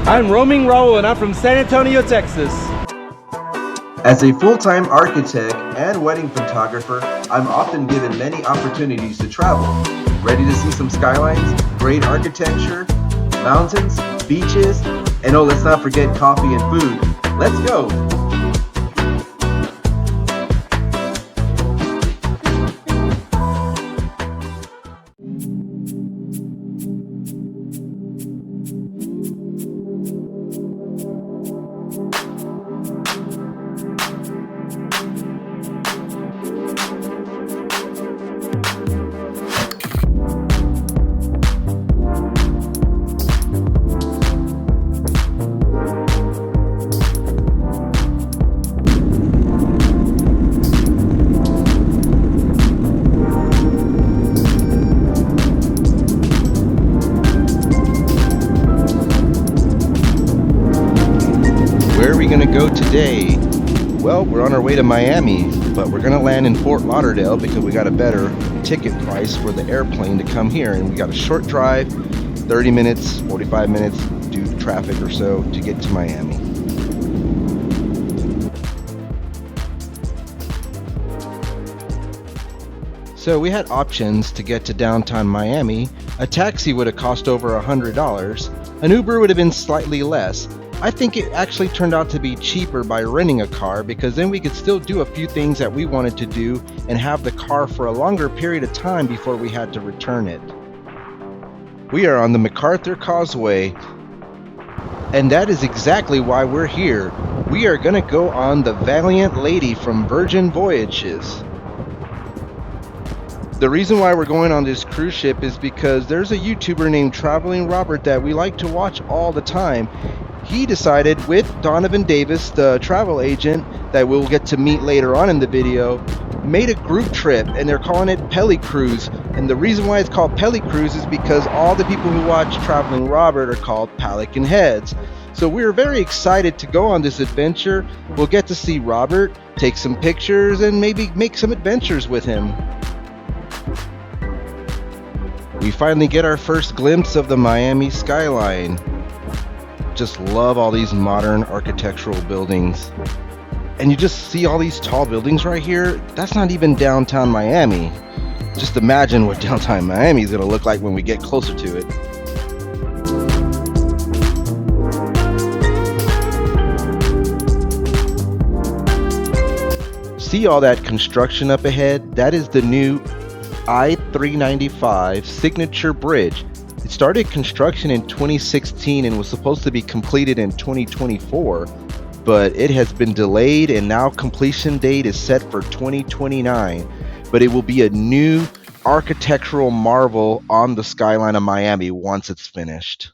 I'm Roaming Raul and I'm from San Antonio, Texas. As a full-time architect and wedding photographer, I'm often given many opportunities to travel. Ready to see some skylines, great architecture, mountains, beaches, and oh, let's not forget coffee and food. Let's go! Go today? Well, we're on our way to Miami, but we're gonna land in Fort Lauderdale because we got a better ticket price for the airplane to come here, and we got a short drive, 30 minutes, 45 minutes due to traffic or so to get to Miami. So we had options to get to downtown Miami. A taxi would have cost over $100. An Uber would have been slightly less. I think it actually turned out to be cheaper by renting a car because then we could still do a few things that we wanted to do and have the car for a longer period of time before we had to return it. We are on the MacArthur Causeway, and that is exactly why we're here. We are gonna go on the Valiant Lady from Virgin Voyages. The reason why we're going on this cruise ship is because there's a YouTuber named Traveling Robert that we like to watch all the time. He decided with Donovan Davis, the travel agent that we'll get to meet later on in the video, made a group trip, and they're calling it Pelly Cruise. And the reason why it's called Pelly Cruise is because all the people who watch Traveling Robert are called Pelican Heads. So we're very excited to go on this adventure. We'll get to see Robert, take some pictures, and maybe make some adventures with him. We finally get our first glimpse of the Miami skyline. Just love all these modern architectural buildings. And you just see all these tall buildings right here. That's not even downtown Miami. Just imagine what downtown Miami is going to look like when we get closer to it. See all that construction up ahead? That is the new I-395 Signature Bridge. It started construction in 2016 and was supposed to be completed in 2024, but it has been delayed and now completion date is set for 2029. But it will be a new architectural marvel on the skyline of Miami once it's finished.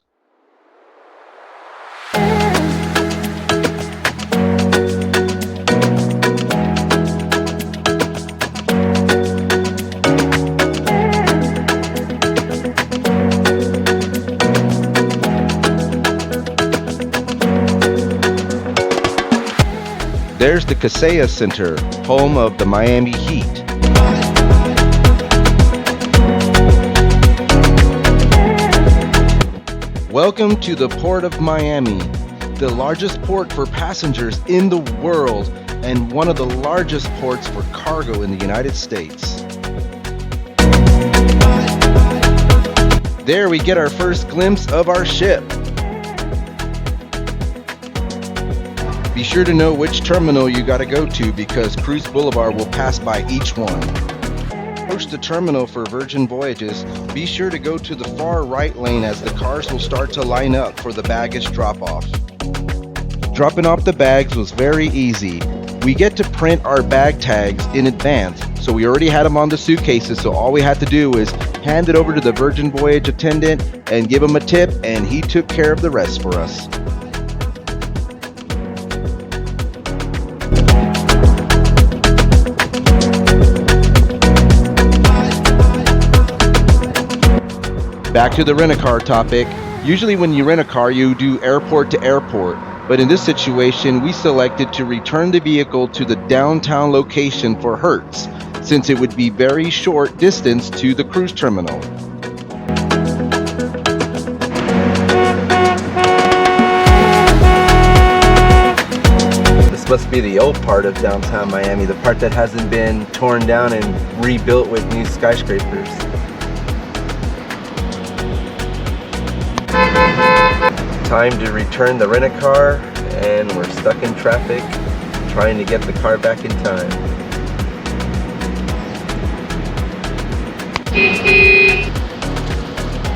There's the Kaseya Center, home of the Miami Heat. Welcome to the Port of Miami, the largest port for passengers in the world and one of the largest ports for cargo in the United States. There we get our first glimpse of our ship. Be sure to know which terminal you gotta go to because Cruise Boulevard will pass by each one. Approach the terminal for Virgin Voyages. Be sure to go to the far right lane as the cars will start to line up for the baggage drop-off. Dropping off the bags was very easy. We get to print our bag tags in advance, so we already had them on the suitcases, so all we had to do was hand it over to the Virgin Voyage attendant and give him a tip, and he took care of the rest for us. Back to the rent-a-car topic. Usually when you rent a car, you do airport to airport. But in this situation, we selected to return the vehicle to the downtown location for Hertz, since it would be very short distance to the cruise terminal. must be the old part of downtown Miami, the part that hasn't been torn down and rebuilt with new skyscrapers. Time to return the rent-a-car, and we're stuck in traffic trying to get the car back in time.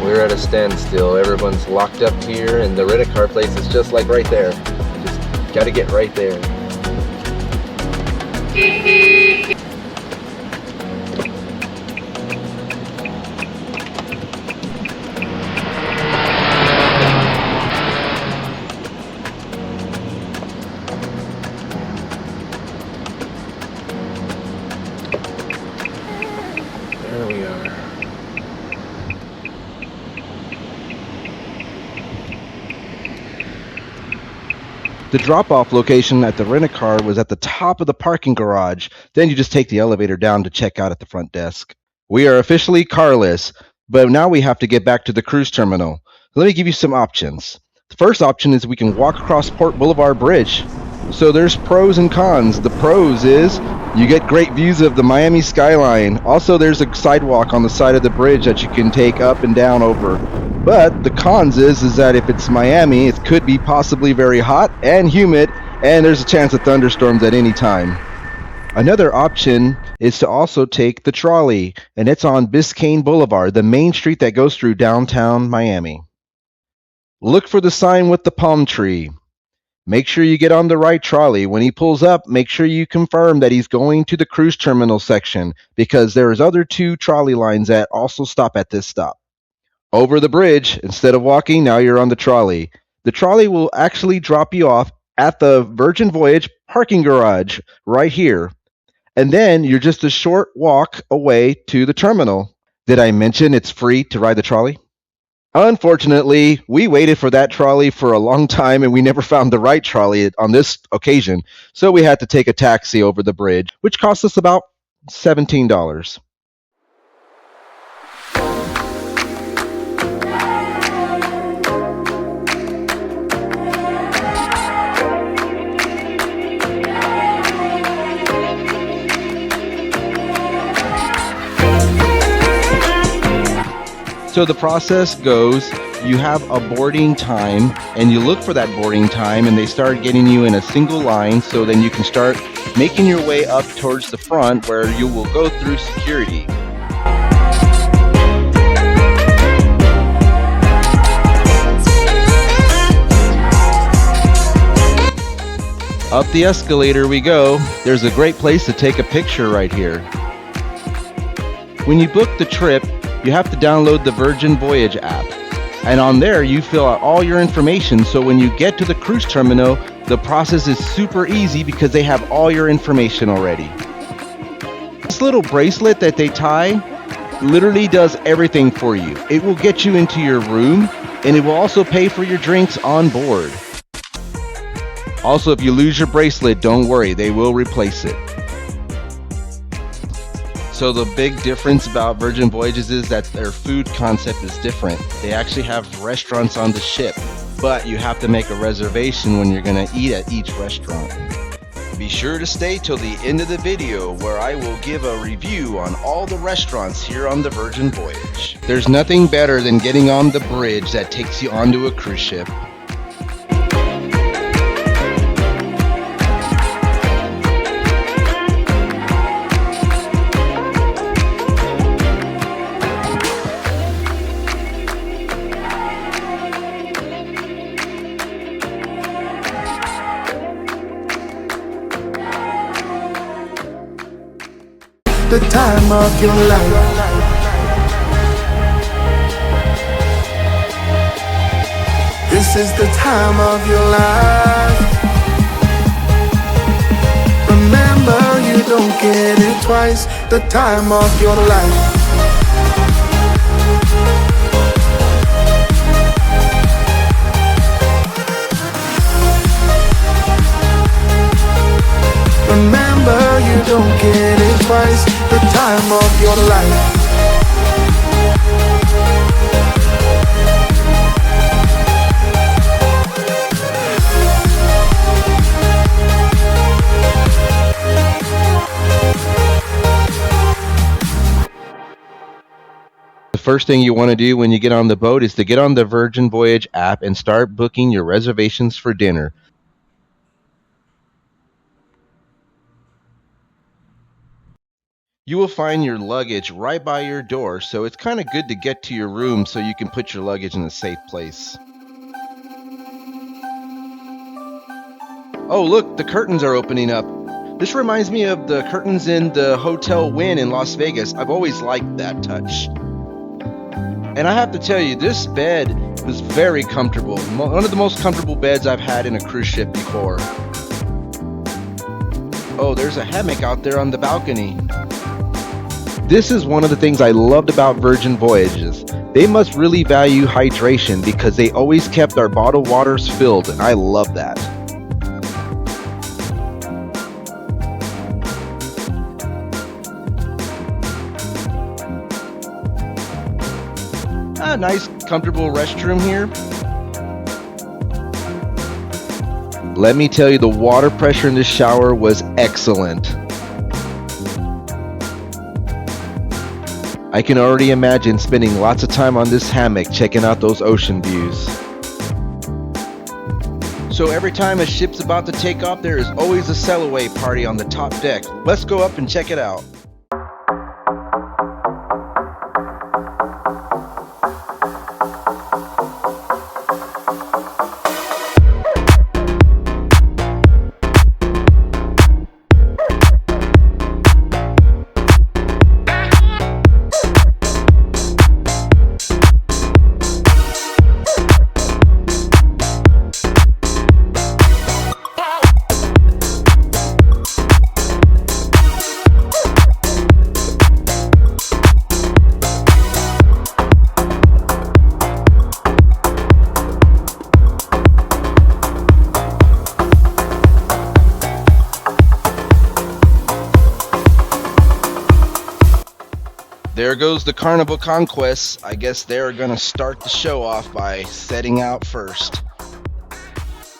We're at a standstill. Everyone's locked up here, and the rent-a-car place is just like right there. Just gotta get right there. There we are. The drop-off location at the rent-a-car was at the top of the parking garage. Then you just take the elevator down to check out at the front desk. We are officially carless, but now we have to get back to the cruise terminal. Let me give you some options. The first option is we can walk across Port Boulevard Bridge. So there's pros and cons. The pros is you get great views of the Miami skyline. Also, there's a sidewalk on the side of the bridge that you can take up and down over. But the cons is that if it's Miami, it could be possibly very hot and humid, and there's a chance of thunderstorms at any time. Another option is to also take the trolley, and it's on Biscayne Boulevard, the main street that goes through downtown Miami. Look for the sign with the palm tree. Make sure you get on the right trolley. When he pulls up, make sure you confirm that he's going to the cruise terminal section, because there's other 2 trolley lines that also stop at this stop. Over the bridge, instead of walking, now you're on the trolley. The trolley will actually drop you off at the Virgin Voyage parking garage right here. And then you're just a short walk away to the terminal. Did I mention it's free to ride the trolley? Unfortunately, we waited for that trolley for a long time and we never found the right trolley on this occasion. So we had to take a taxi over the bridge, which cost us about $17. So the process goes, you have a boarding time and you look for that boarding time and they start getting you in a single line, so then you can start making your way up towards the front where you will go through security. Up the escalator we go. There's a great place to take a picture right here. When you book the trip, you have to download the Virgin Voyage app. And on there, you fill out all your information. So when you get to the cruise terminal, the process is super easy because they have all your information already. This little bracelet that they tie literally does everything for you. It will get you into your room, and it will also pay for your drinks on board. Also, if you lose your bracelet, don't worry, they will replace it. So the big difference about Virgin Voyages is that their food concept is different. They actually have restaurants on the ship, but you have to make a reservation when you're going to eat at each restaurant. Be sure to stay till the end of the video where I will give a review on all the restaurants here on the Virgin Voyage. There's nothing better than getting on the bridge that takes you onto a cruise ship. The time of your life. This is the time of your life. Remember, you don't get it twice. The time of your life. Remember, you don't get it twice. The time of your life. first thing you want to do when you get on the boat is to get on the Virgin Voyage app and start booking your reservations for dinner. You will find your luggage right by your door, so it's kind of good to get to your room so you can put your luggage in a safe place. Oh, look, the curtains are opening up. This reminds me of the curtains in the Hotel Wynn in Las Vegas. I've always liked that touch. And I have to tell you, this bed was very comfortable. One of the most comfortable beds I've had in a cruise ship before. Oh, there's a hammock out there on the balcony. This is one of the things I loved about Virgin Voyages. They must really value hydration because they always kept our bottled waters filled, and I love that. A nice, comfortable restroom here. Let me tell you, the water pressure in this shower was excellent. I can already imagine spending lots of time on this hammock checking out those ocean views. So every time a ship's about to take off, there is always a sail-away party on the top deck. Let's go up and check it out. There goes the Carnival Conquest. I guess they're gonna start the show off by setting out first.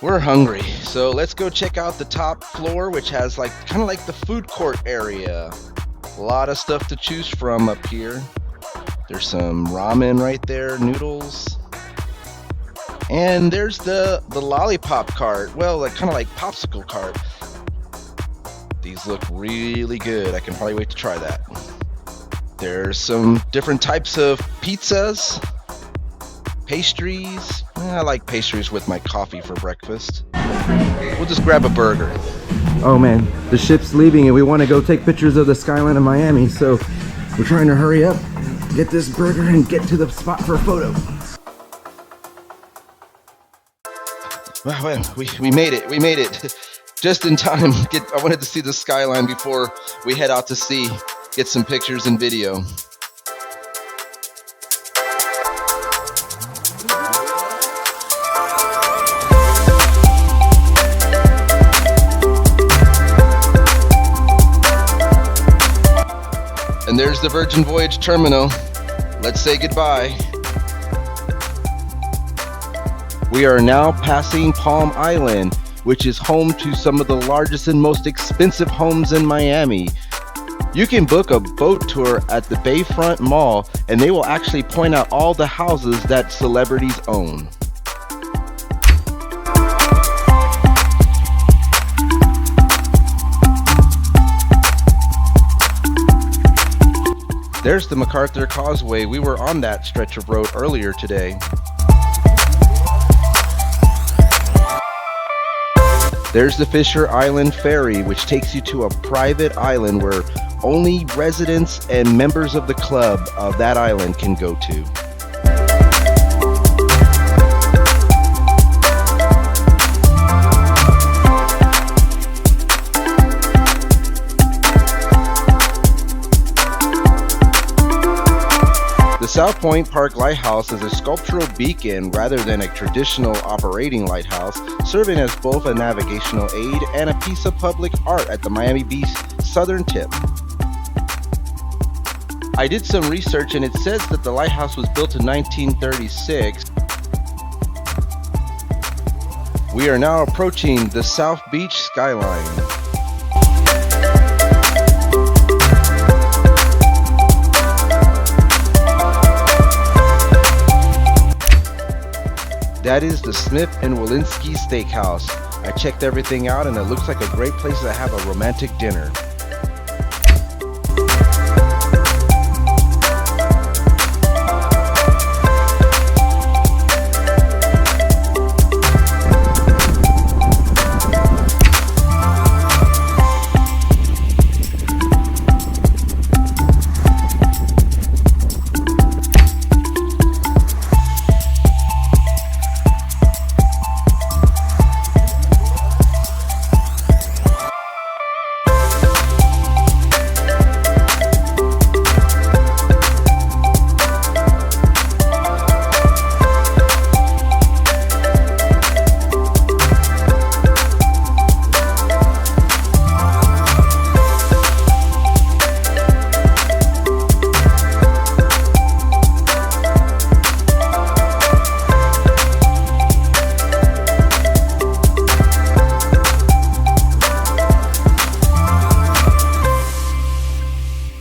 We're hungry, so let's go check out the top floor, which has kind of like the food court area. A lot of stuff to choose from up here. There's some ramen right there, noodles. And there's the lollipop cart. Well, kind of like popsicle cart. These look really good. I can probably wait to try that. There's some different types of pizzas, pastries. I like pastries with my coffee for breakfast. We'll just grab a burger. Oh man, the ship's leaving and we want to go take pictures of the skyline of Miami, so we're trying to hurry up, get this burger and get to the spot for a photo. Well, we made it. Just in time. I wanted to see the skyline before we head out to sea. Get some pictures and video. And there's the Virgin Voyage terminal. Let's say goodbye. We are now passing Palm Island, which is home to some of the largest and most expensive homes in Miami. You can book a boat tour at the Bayfront Mall, and they will actually point out all the houses that celebrities own. There's the MacArthur Causeway. We were on that stretch of road earlier today. There's the Fisher Island Ferry, which takes you to a private island where only residents and members of the club of that island can go to. The South Point Park Lighthouse is a sculptural beacon rather than a traditional operating lighthouse, serving as both a navigational aid and a piece of public art at the Miami Beach southern tip. I did some research and it says that the lighthouse was built in 1936. We are now approaching the South Beach skyline. That is the Smith & Walensky Steakhouse. I checked everything out and it looks like a great place to have a romantic dinner.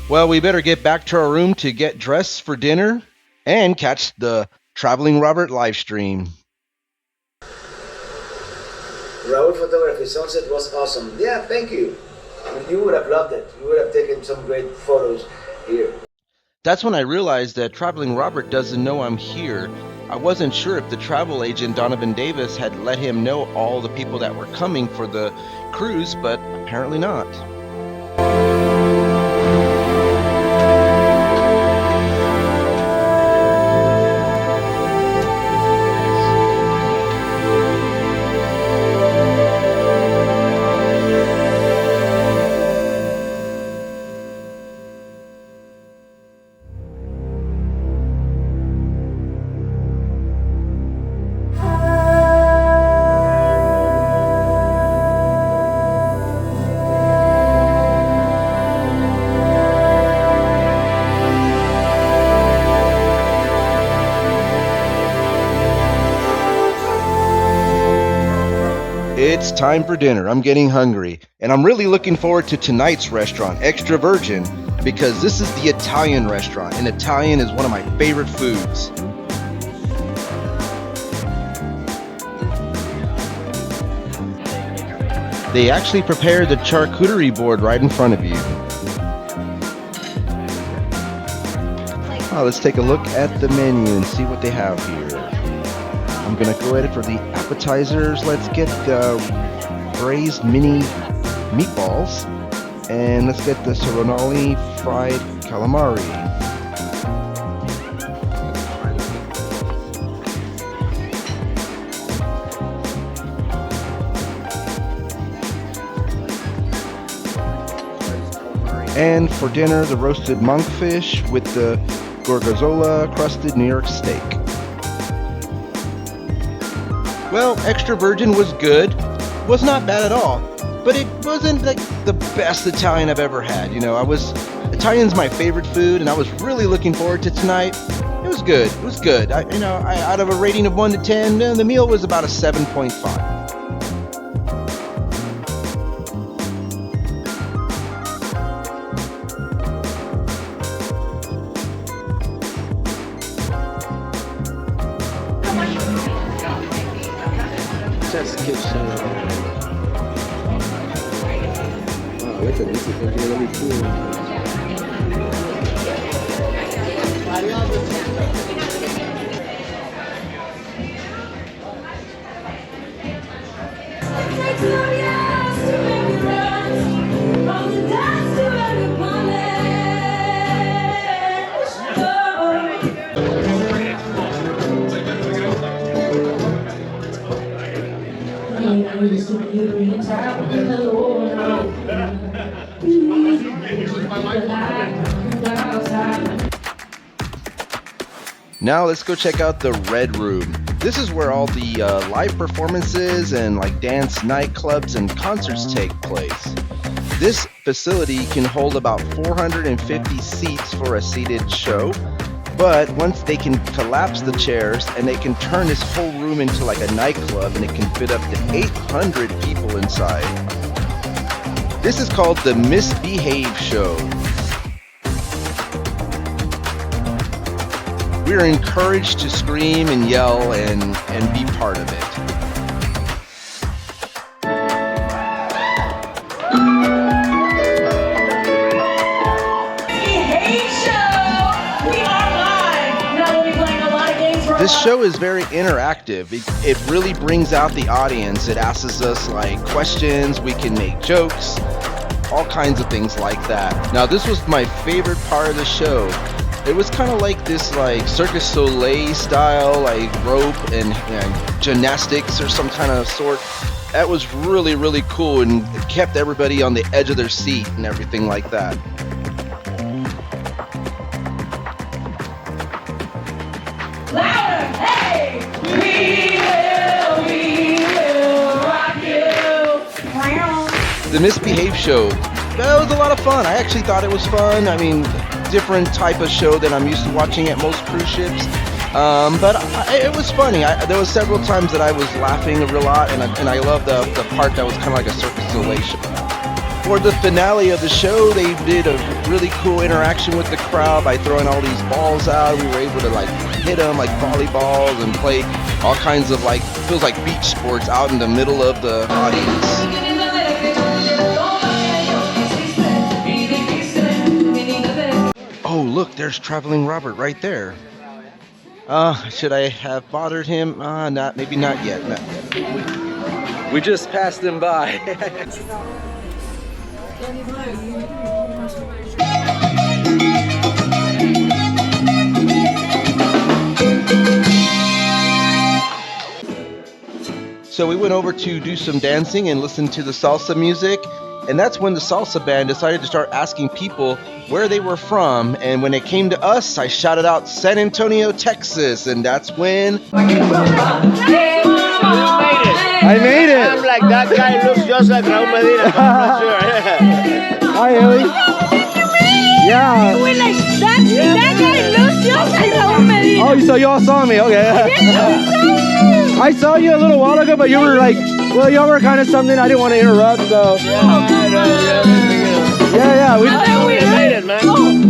Well, we better get back to our room to get dressed for dinner and catch the Traveling Robert live stream. Robert photography, sunset was awesome. Yeah, thank you. You would have loved it. You would have taken some great photos here. That's when I realized that Traveling Robert doesn't know I'm here. I wasn't sure if the travel agent Donovan Davis had let him know all the people that were coming for the cruise, but apparently not. It's time for dinner. I'm getting hungry, and I'm really looking forward to tonight's restaurant, Extra Virgin, because this is the Italian restaurant, and Italian is one of my favorite foods. They actually prepared the charcuterie board right in front of you. Let's take a look at the menu and see what they have here. I'm gonna go ahead for the appetizers. Let's get the braised mini meatballs, and let's get the Serrano fried calamari. And for dinner, the roasted monkfish with the gorgonzola crusted New York steak. Well, Extra Virgin was good. Was not bad at all, but it wasn't like the best Italian I've ever had. Italian's my favorite food, and I was really looking forward to tonight. It was good. It was good. Out of a rating of 1 to 10, the meal was about a 7.5. That's the kitchen. Wow, look at this. It's really cool. I love it. Now let's go check out the Red Room. This is where all the live performances and like dance nightclubs and concerts take place. This facility can hold about 450 seats for a seated show, but once they can collapse the chairs and they can turn this whole room into like a nightclub, and it can fit up to 800 people inside. This is called the Misbehave Show. We are encouraged to scream and yell and be part of it. This show is very interactive. It really brings out the audience. It asks us like questions. We can make jokes, all kinds of things like that. Now, this was my favorite part of the show. It was kind of like this like Circus Soleil style, like rope and gymnastics or some kind of sort. That was really, really cool, and it kept everybody on the edge of their seat and everything like that. Louder! Hey! We will rock you! The Misbehave show, that was a lot of fun. I actually thought it was fun. I mean, different type of show that I'm used to watching at most cruise ships. But it was funny. There was several times that I was laughing a lot, and I loved the part that was kind of like a Circus Soleil show. For the finale of the show, they did a really cool interaction with the crowd by throwing all these balls out. We were able to like hit them like volleyballs and play all kinds of like, feels like beach sports out in the middle of the audience. Oh, look, there's Traveling Robert right there. Should I have bothered him? Maybe not yet. Not yet. We just passed him by. So we went over to do some dancing and listen to the salsa music. And that's when the salsa band decided to start asking people where they were from. And when it came to us, I shouted out San Antonio, Texas. And that's when... I made it! I'm like, that guy looks just like Raul Medina, but I'm not sure. Hi, Ellie. Yeah. We're like, that guy looks just like Raul Medina. Oh, so y'all saw me, okay. I saw you a little while ago, but you were like, well, y'all were kind of something. I didn't want to interrupt, so. Yeah, we made it, man.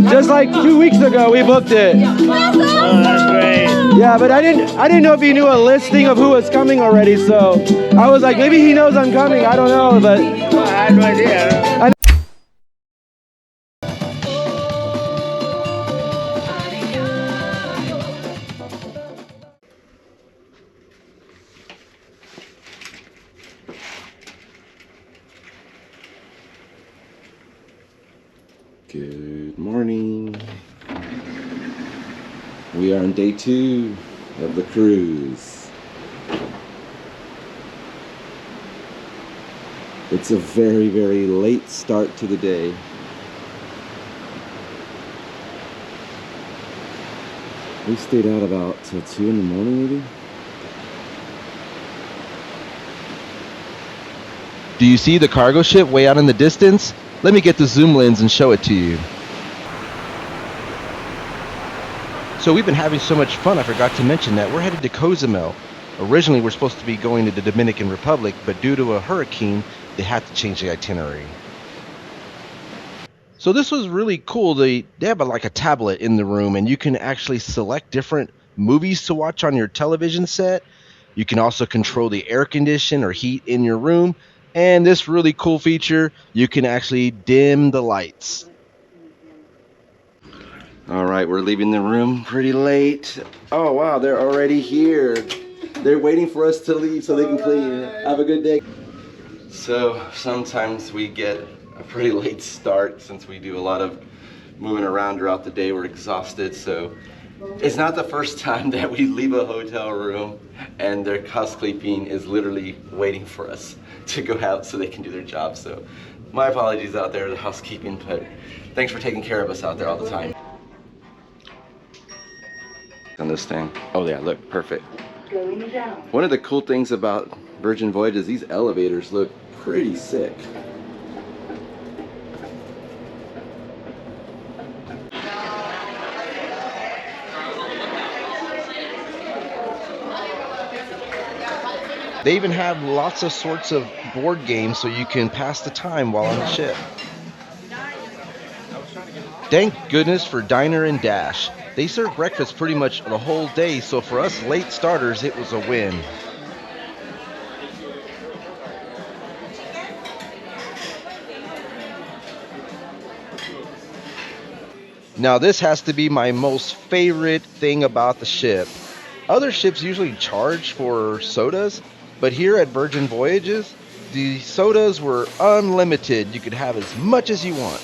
just like 2 weeks ago, we booked it. Oh, that's great. Yeah, but I didn't know if he knew a listing of who was coming already, so I was like, maybe he knows I'm coming. I don't know, but. Well, I had no idea. Good morning. We are on day 2 of the cruise. It's a very, very late start to the day. We stayed out about till 2 in the morning, maybe. Do you see the cargo ship way out in the distance? Let me get the zoom lens and show it to you. So we've been having so much fun, I forgot to mention that we're headed to Cozumel. Originally we're supposed to be going to the Dominican Republic, but due to a hurricane, they had to change the itinerary. So this was really cool. They have like a tablet in the room, and you can actually select different movies to watch on your television set. You can also control the air condition or heat in your room. And this really cool feature, you can actually dim the lights. All right, we're leaving the room pretty late. Oh wow, they're already here. They're waiting for us to leave so they can clean. Have a good day. So sometimes we get a pretty late start since we do a lot of moving around throughout the day. We're exhausted, so it's not the first time that we leave a hotel room and their housekeeping is literally waiting for us to go out so they can do their job. So my apologies out there to the housekeeping, but thanks for taking care of us out there all the time. On this thing. Oh yeah, look, perfect. One of the cool things about Virgin Voyages, these elevators look pretty sick. They even have lots of sorts of board games so you can pass the time while on the ship. Thank goodness for Diner and Dash. They serve breakfast pretty much the whole day, so for us late starters, it was a win. Now this has to be my most favorite thing about the ship. Other ships usually charge for sodas, but here at Virgin Voyages, the sodas were unlimited. You could have as much as you want.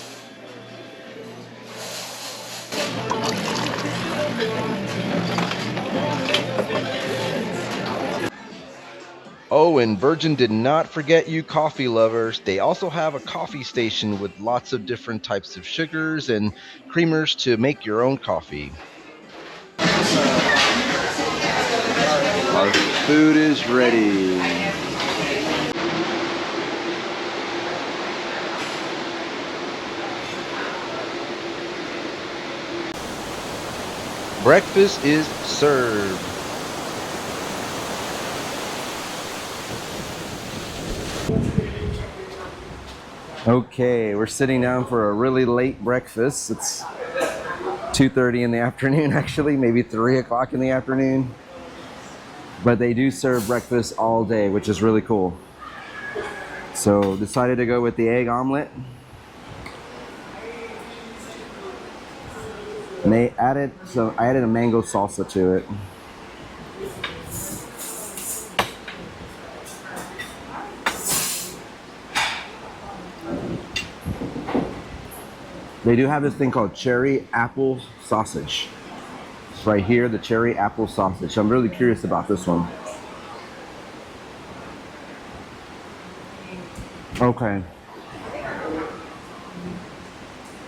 Oh, and Virgin did not forget you coffee lovers. They also have a coffee station with lots of different types of sugars and creamers to make your own coffee. Our food is ready. Breakfast is served. Okay, we're sitting down for a really late breakfast. It's 2:30 in the afternoon, actually, maybe 3 o'clock in the afternoon. But they do serve breakfast all day, which is really cool. So decided to go with the egg omelet. And they added, so I added a mango salsa to it. They do have this thing called cherry apple sausage. It's right here, the cherry apple sausage. I'm really curious about this one. Okay.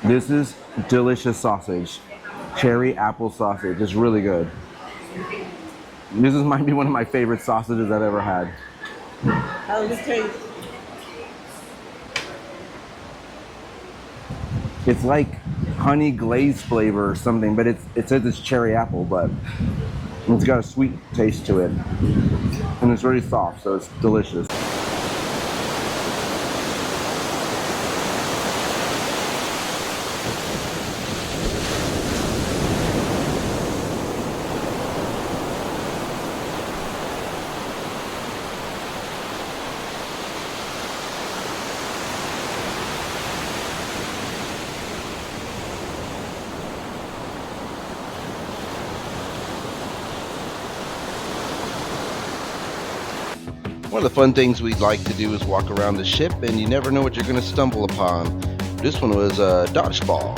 This is delicious sausage. Cherry apple sausage. It's really good. Might be one of my favorite sausages I've ever had. How does it taste? It's like honey glaze flavor or something, but it says it's cherry apple, but it's got a sweet taste to it. And it's really soft, so it's delicious. One of the fun things we'd like to do is walk around the ship, and you never know what you're going to stumble upon. This one was a dodgeball.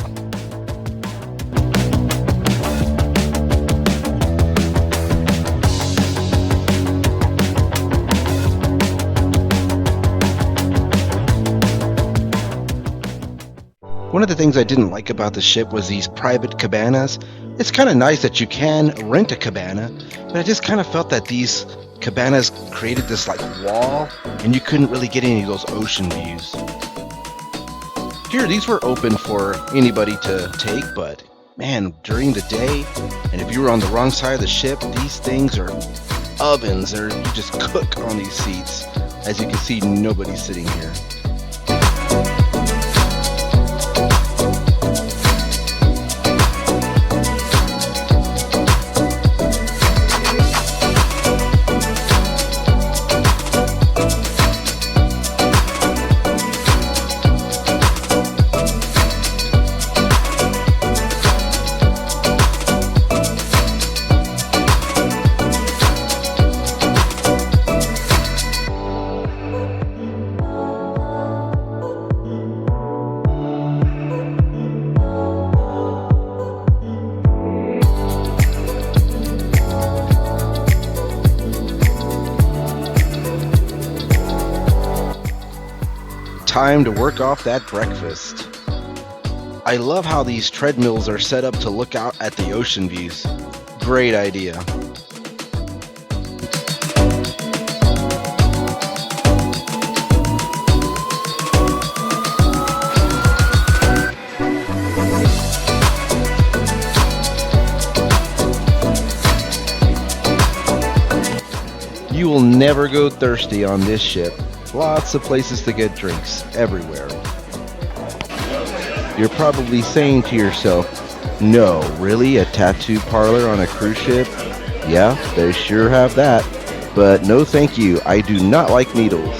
One of the things I didn't like about the ship was these private cabanas. It's kind of nice that you can rent a cabana, but I just kind of felt that these cabanas created this like wall and you couldn't really get any of those ocean views. Here, these were open for anybody to take, but man, during the day, and if you were on the wrong side of the ship, these things are ovens, or you just cook on these seats. As you can see, nobody's sitting here. Time to work off that breakfast. I love how these treadmills are set up to look out at the ocean views. Great idea. You will never go thirsty on this ship. Lots of places to get drinks everywhere. You're probably saying to yourself, No, really? A tattoo parlor on a cruise ship? Yeah, they sure have that. But no thank you, I do not like needles.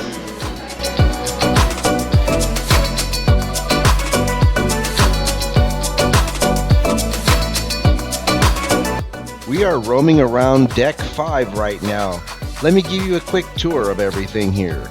We are roaming around deck 5 right now. Let me give you a quick tour of everything here.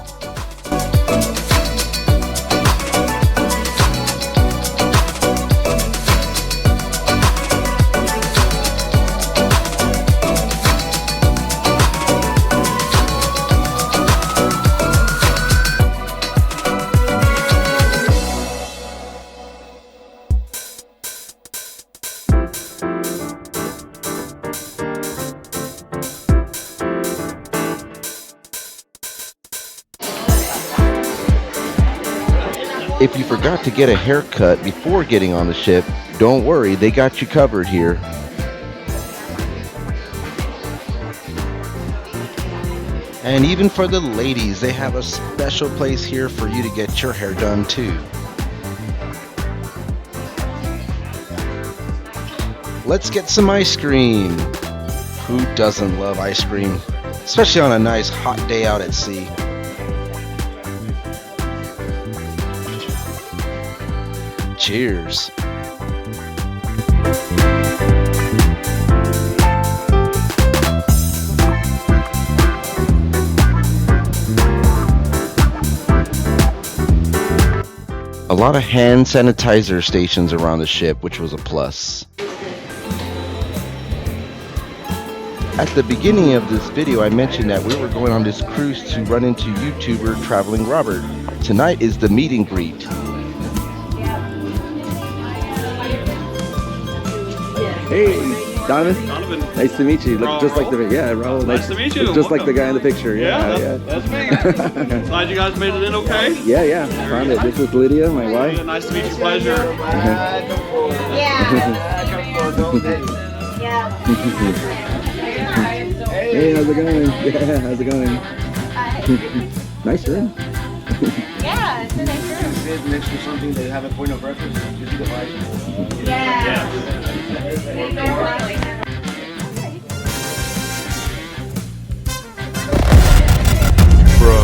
If you forgot to get a haircut before getting on the ship, don't worry, they got you covered here. And even for the ladies, they have a special place here for you to get your hair done too. Let's get some ice cream. Who doesn't love ice cream? Especially on a nice hot day out at sea. Cheers. A lot of hand sanitizer stations around the ship, which was a plus. At the beginning of this video, I mentioned that we were going on this cruise to run into YouTuber Traveling Robert. Tonight is the meet and greet. Hey, Donovan. Nice to meet you. Look just like the Raul. Nice to meet you. Just like the guy in the picture. Yeah. That's me. Glad you guys made it in okay. Yeah. Found it. This is Lydia, my wife. Nice to meet you. Pleasure. Hey, how's it going? Yeah, how's it going? Nice room. Yeah, it's a nice room. Sit next to something that have a point of reference. You see the vibe. Yeah. Bro.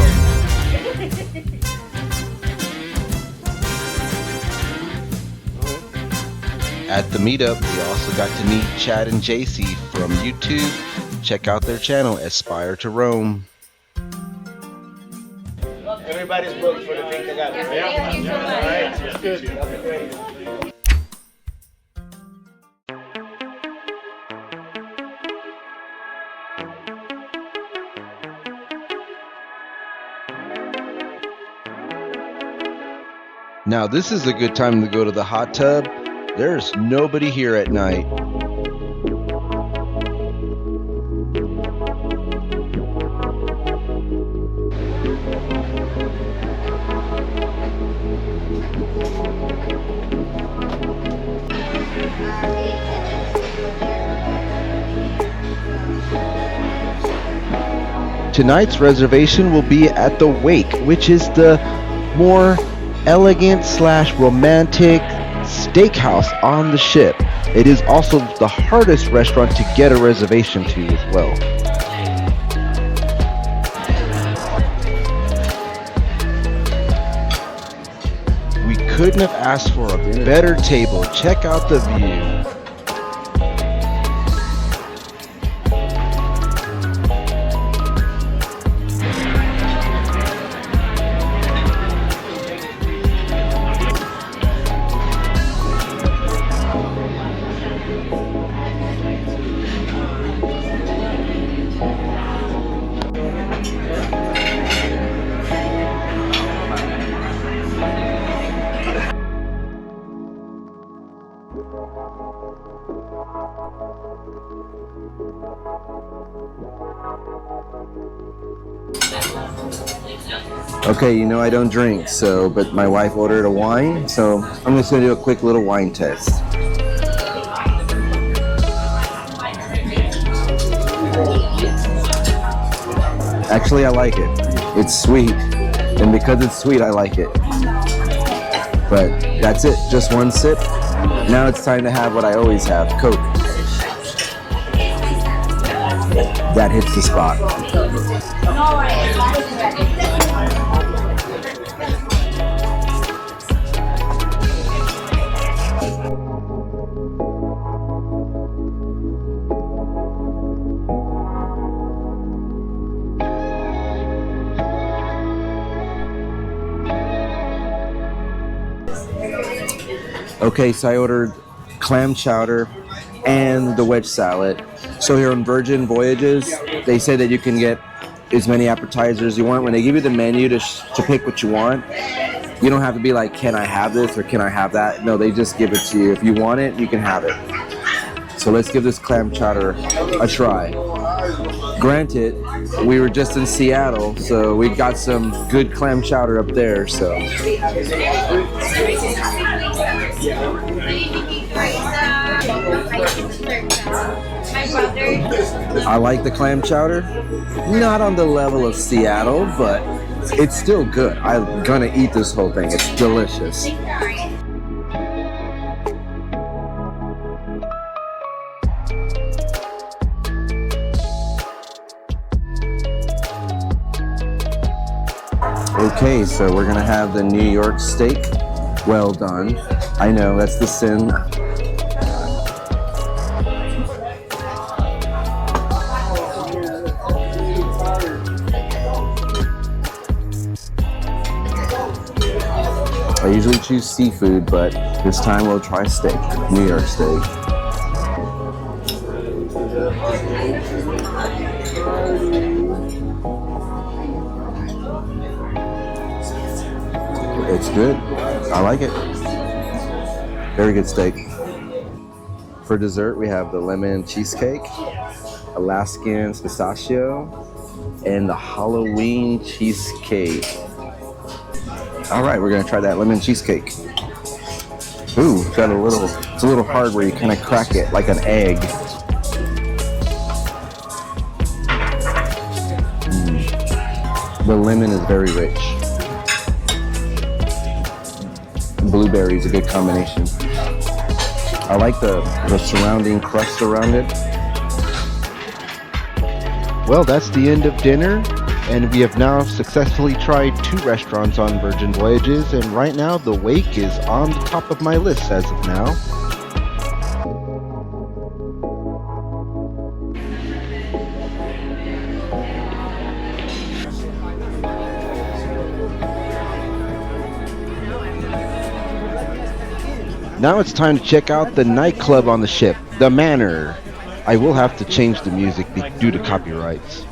At the meetup, we also got to meet Chad and JC from YouTube. Check out their channel, Aspire to Roam. Everybody's booked for the drink Agave. Thank you so much. All right. Good. Okay, great. Now this is a good time to go to the hot tub. There's nobody here at night. Tonight's reservation will be at the Wake, which is the more elegant / romantic steakhouse on the ship. It is also the hardest restaurant to get a reservation to as well. We couldn't have asked for a better table. Check out the view. Okay, you know I don't drink, but my wife ordered a wine, so I'm just gonna do a quick little wine test. Actually, I like it. It's sweet, and because it's sweet, I like it. But that's it, just one sip. Now it's time to have what I always have, Coke. That hits the spot. Okay, so I ordered clam chowder and the wedge salad. So here on Virgin Voyages, they say that you can get as many appetizers as you want. When they give you the menu to pick what you want, you don't have to be like, can I have this or can I have that? No, they just give it to you. If you want it, you can have it. So let's give this clam chowder a try. Granted, we were just in Seattle, so we got some good clam chowder up there, so. I like the clam chowder. Not on the level of Seattle, but it's still good. I'm gonna eat this whole thing. It's delicious. Okay, so we're gonna have the New York steak. Well done. I know, that's the sin. I usually choose seafood, but this time we'll try steak, New York steak. It's good. I like it. Very good steak. For dessert, we have the lemon cheesecake, Alaskan pistachio, and the Halloween cheesecake. All right, we're gonna try that lemon cheesecake. Ooh, it's a little hard where you kind of crack it like an egg. The lemon is very rich. Blueberry is a good combination. I like the surrounding crust around it. Well, that's the end of dinner, and we have now successfully tried 2 restaurants on Virgin Voyages, and right now the Wake is on the top of my list as of now. Now it's time to check out the nightclub on the ship, the Manor. I will have to change the music due to copyrights.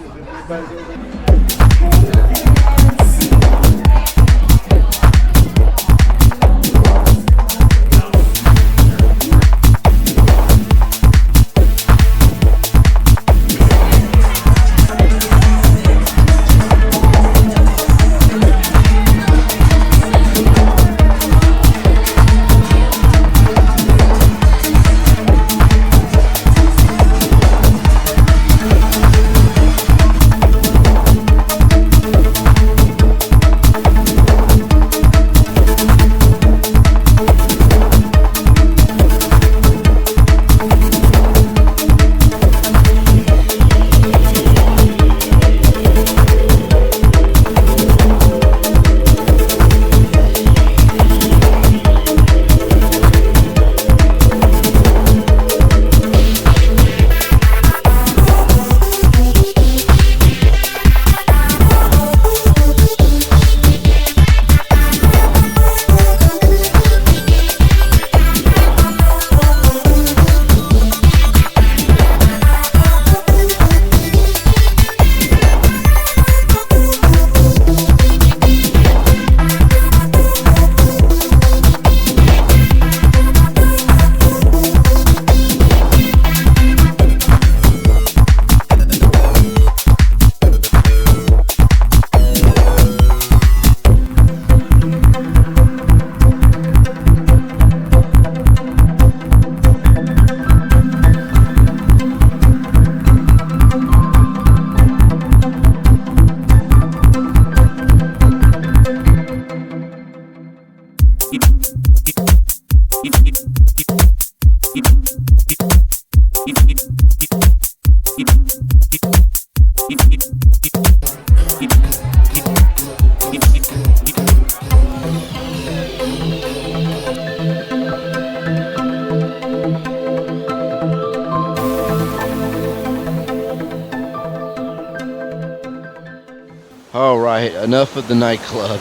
Alright, enough of the nightclub.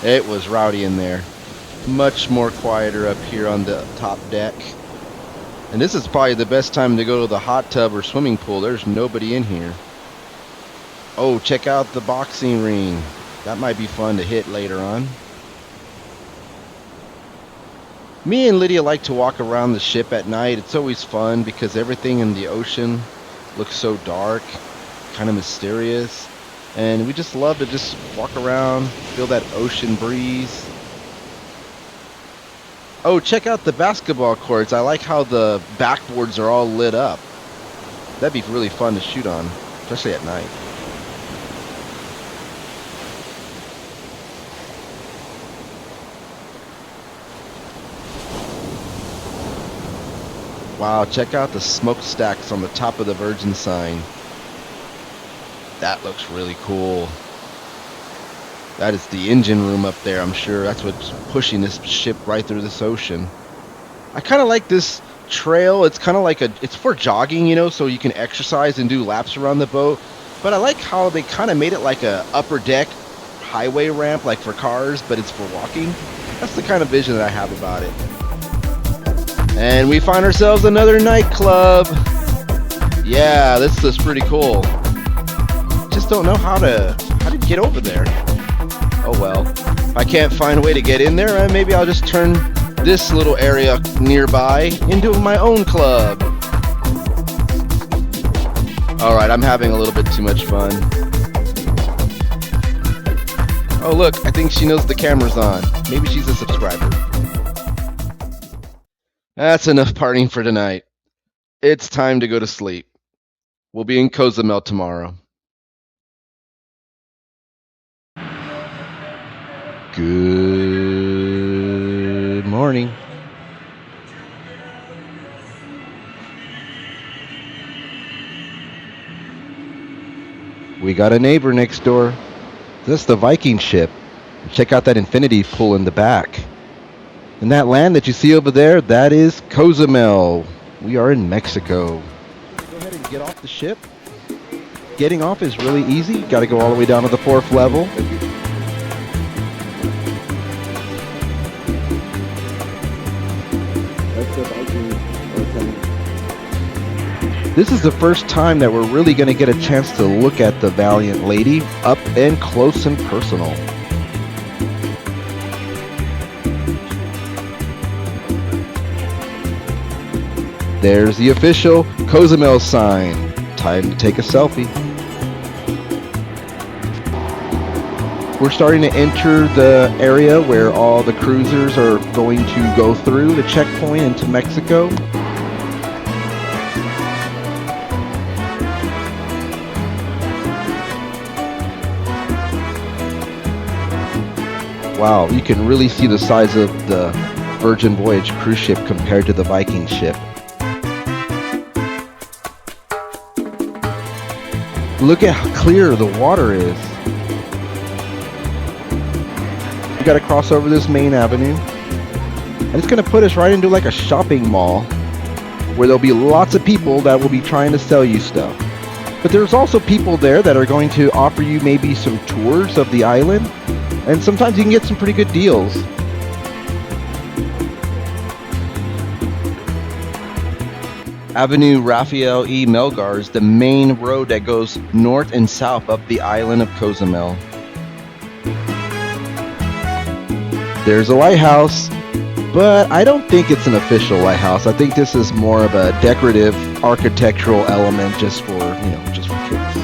It was rowdy in there. Much more quieter up here on the top deck. And this is probably the best time to go to the hot tub or swimming pool. There's nobody in here. Oh, check out the boxing ring. That might be fun to hit later on. Me and Lydia like to walk around the ship at night. It's always fun because everything in the ocean looks so dark, kind of mysterious. And we just love to just walk around, feel that ocean breeze. Oh, check out the basketball courts. I like how the backboards are all lit up. That'd be really fun to shoot on, especially at night. Wow, check out the smokestacks on the top of the Virgin sign. That looks really cool. That is the engine room up there, I'm sure. That's what's pushing this ship right through this ocean. I kind of like this trail. It's kind of like it's for jogging, you know, so you can exercise and do laps around the boat. But I like how they kind of made it like a upper deck highway ramp, like for cars, but it's for walking. That's the kind of vision that I have about it. And we find ourselves another nightclub. Yeah, this is pretty cool. Just don't know how to get over there. Oh well. If I can't find a way to get in there, maybe I'll just turn this little area nearby into my own club. Alright, I'm having a little bit too much fun. Oh look, I think she knows the camera's on. Maybe she's a subscriber. That's enough partying for tonight. It's time to go to sleep. We'll be in Cozumel tomorrow. Good morning. We got a neighbor next door. That's the Viking ship. Check out that infinity pool in the back. And that land that you see over there, that is Cozumel. We are in Mexico. Go ahead and get off the ship. Getting off is really easy. Got to go all the way down to the 4th level. This is the first time that we're really going to get a chance to look at the Valiant Lady up and close and personal. There's the official Cozumel sign. Time to take a selfie. We're starting to enter the area where all the cruisers are going to go through the checkpoint into Mexico. Wow, you can really see the size of the Virgin Voyage cruise ship compared to the Viking ship. Look at how clear the water is. We gotta cross over this main avenue. And it's gonna put us right into like a shopping mall where there'll be lots of people that will be trying to sell you stuff. But there's also people there that are going to offer you maybe some tours of the island. And sometimes you can get some pretty good deals. Avenue Rafael E. Melgar is the main road that goes north and south up the island of Cozumel. There's a lighthouse, but I don't think it's an official lighthouse. I think this is more of a decorative architectural element just for, just for kids.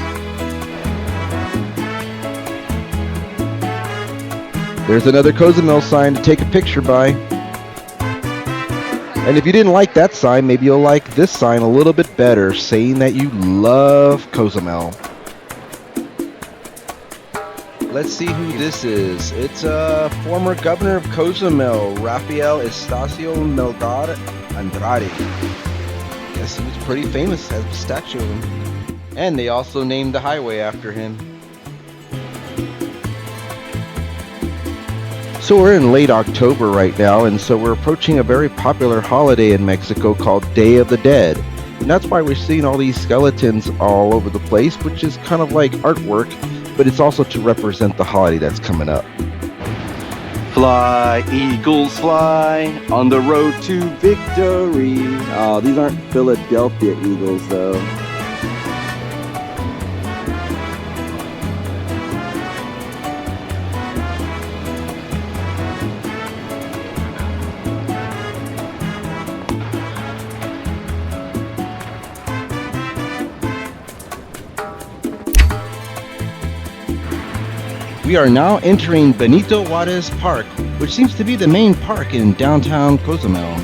There's another Cozumel sign to take a picture by. And if you didn't like that sign, maybe you'll like this sign a little bit better, saying that you love Cozumel. Let's see who this is. It's a former governor of Cozumel, Rafael Estacio Melgar Andrade. Guess he was pretty famous, has a statue of him. And they also named the highway after him. So we're in late October right now, and so we're approaching a very popular holiday in Mexico called Day of the Dead. And that's why we're seeing all these skeletons all over the place, which is kind of like artwork, but it's also to represent the holiday that's coming up. Fly, eagles fly, on the road to victory. Oh, these aren't Philadelphia Eagles though. We are now entering Benito Juarez Park, which seems to be the main park in downtown Cozumel.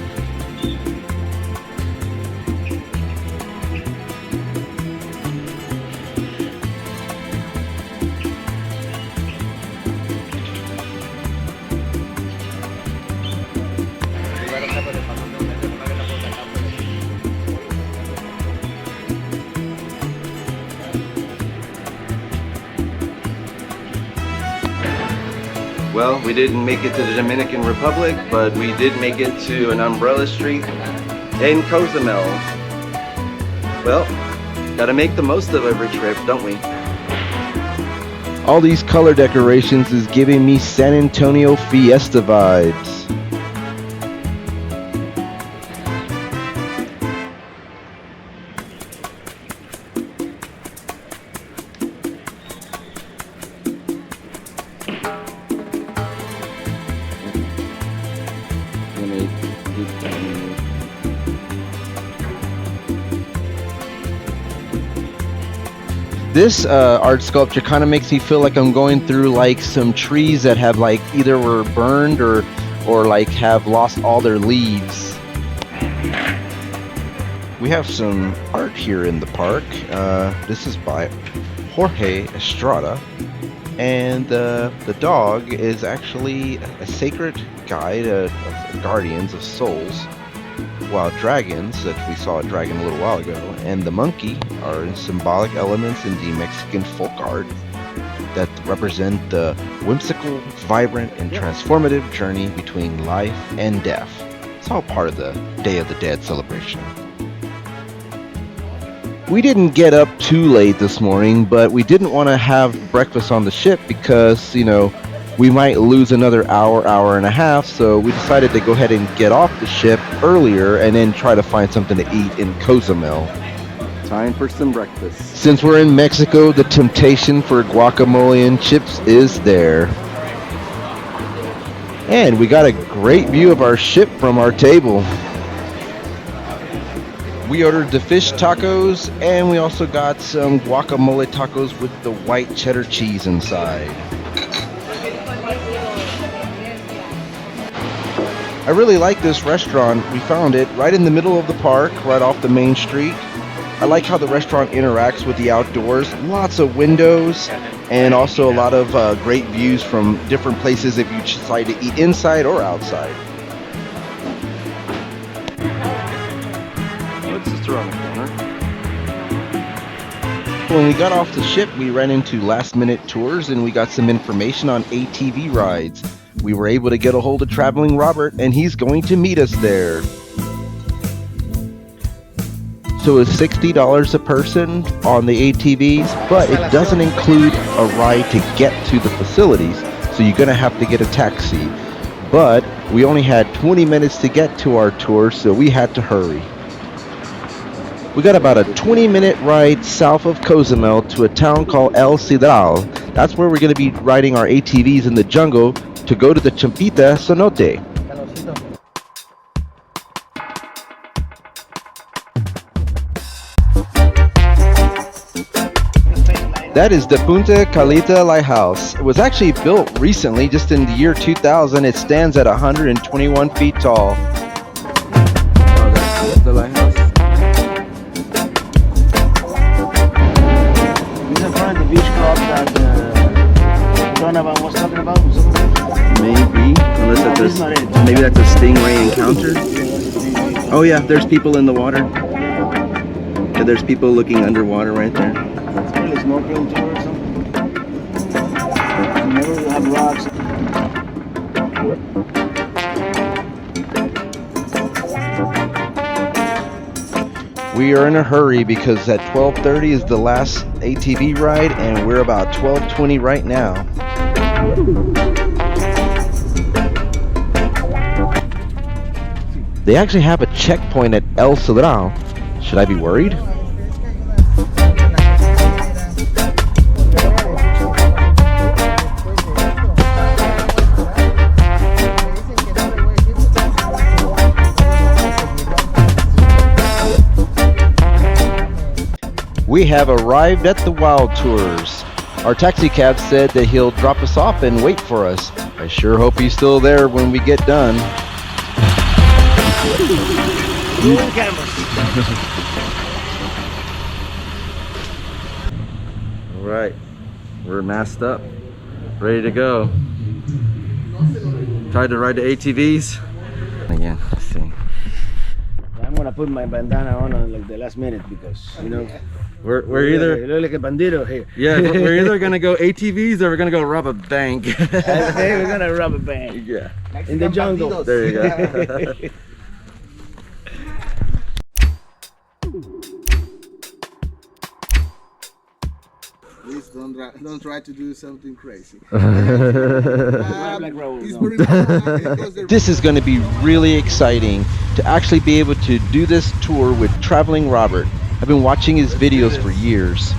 Well, we didn't make it to the Dominican Republic, but we did make it to an umbrella street in Cozumel. Well, gotta make the most of every trip, don't we? All these color decorations is giving me San Antonio Fiesta vibes. This art sculpture kind of makes me feel like I'm going through like some trees that have like either were burned or like have lost all their leaves. We have some art here in the park. This is by Jorge Estrada, and the dog is actually a sacred guide of guardians of souls, while dragons, that we saw a dragon a little while ago, and the monkey are symbolic elements in the Mexican folk art that represent the whimsical, vibrant, and transformative journey between life and death. It's all part of the Day of the Dead celebration. We didn't get up too late this morning, but we didn't want to have breakfast on the ship because, you know, we might lose another hour and a half, so we decided to go ahead and get off the ship earlier and then try to find something to eat in Cozumel. Time for some breakfast. Since we're in Mexico, the temptation for guacamole and chips is there. And we got a great view of our ship from our table. We ordered the fish tacos, and we also got some guacamole tacos with the white cheddar cheese inside. I really like this restaurant. We found it right in the middle of the park, right off the main street. I like how the restaurant interacts with the outdoors. Lots of windows and also a lot of great views from different places if you decide to eat inside or outside. Let's just around the corner. When we got off the ship, we ran into last-minute tours and we got some information on ATV rides. We were able to get a hold of Traveling Robert, and he's going to meet us there. So it's $60 a person on the ATVs, but it doesn't include a ride to get to the facilities, so you're going to have to get a taxi. But we only had 20 minutes to get to our tour, so we had to hurry. We got about a 20-minute ride south of Cozumel to a town called El Cedral. That's where we're going to be riding our ATVs in the jungle to go to the Chempita Cenote. That is the Punta Calita Lighthouse. It was actually built recently, just in the year 2000. It stands at 121 feet tall. Oh, that's the lighthouse. This is in front of the beach club that Donovan was talking about. Maybe, unless that's maybe that's a stingray encounter. Oh yeah, there's people in the water. Yeah, there's people looking underwater right there. That's probably a snorkeling tour or something. Maybe we'll have rocks. We are in a hurry because at 12:30 is the last ATV ride and we're about 12:20 right now. They actually have a checkpoint at El Cedral. Should I be worried? We have arrived at the Wild Tours. Our taxi cab said that he'll drop us off and wait for us. I sure hope he's still there when we get done. All right, we're masked up, ready to go. Tried to ride the ATVs. Again, let's see. I'm gonna put my bandana on like the last minute because you know We're either look like a bandito here. yeah we're either gonna go ATVs or we're gonna go rob a bank. Hey, we're gonna rob a bank. Yeah. In the jungle. There you go. Please don't try to do something crazy. This is going to be really exciting to actually be able to do this tour with Traveling Robert. I've been watching his videos for years.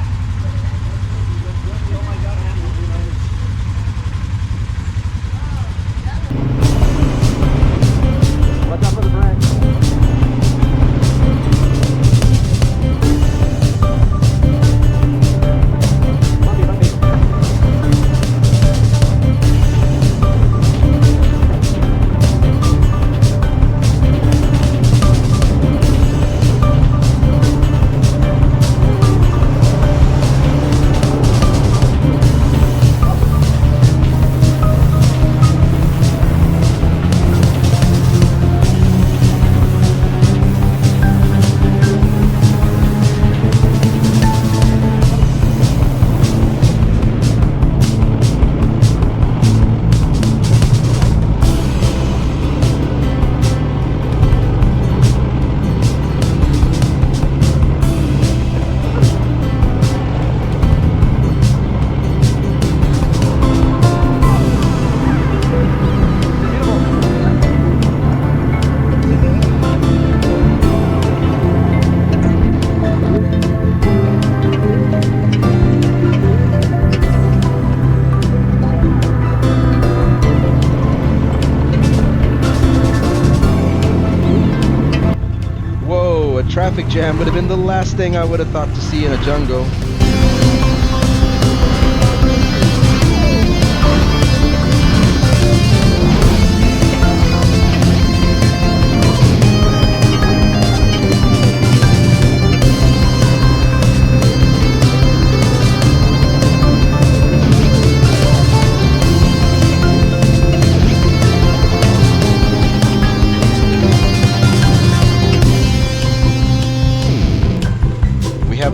Traffic jam would have been the last thing I would have thought to see in a jungle.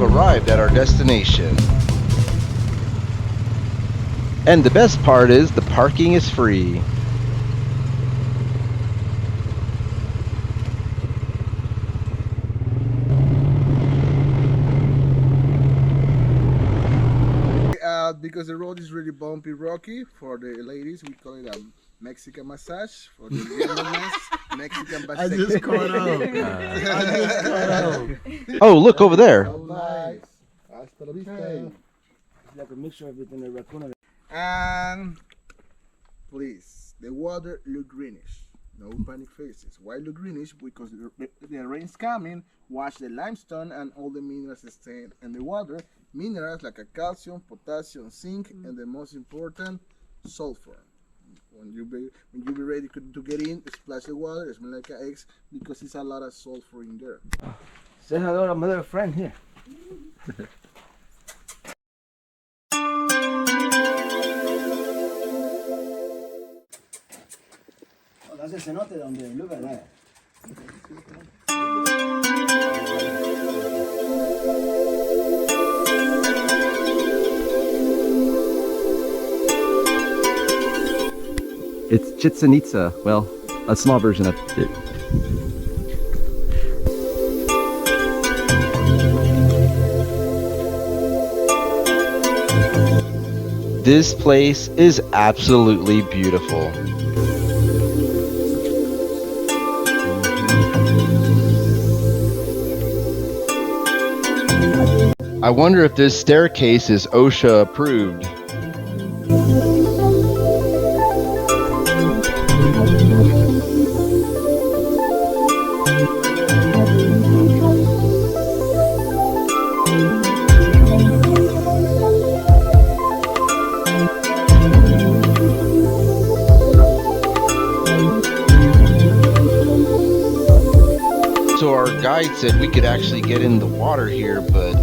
Arrived at our destination. And the best part is the parking is free. Because the road is really bumpy, rocky. For the ladies, we call it a Mexican massage. For the gentlemen, Mexican massage. I just caught out. Oh, look over there. Nice. Hasta la vista. It's like a mixture between a raccoon and please, the water look greenish. No panic faces. Why look greenish? Because the rain's coming. Wash the limestone and all the minerals stay in the water. Minerals like a calcium, potassium, zinc, and the most important, sulfur. When you be ready to get in, splash the water, smell like eggs because it's a lot of sulfur in there. Say hello to my little friend here. Oh, that's a cenote down there. Look at that. It's Chichen Itza. Well, a small version of it. This place is absolutely beautiful. I wonder if this staircase is OSHA approved. So our guide said we could actually get in the water here, but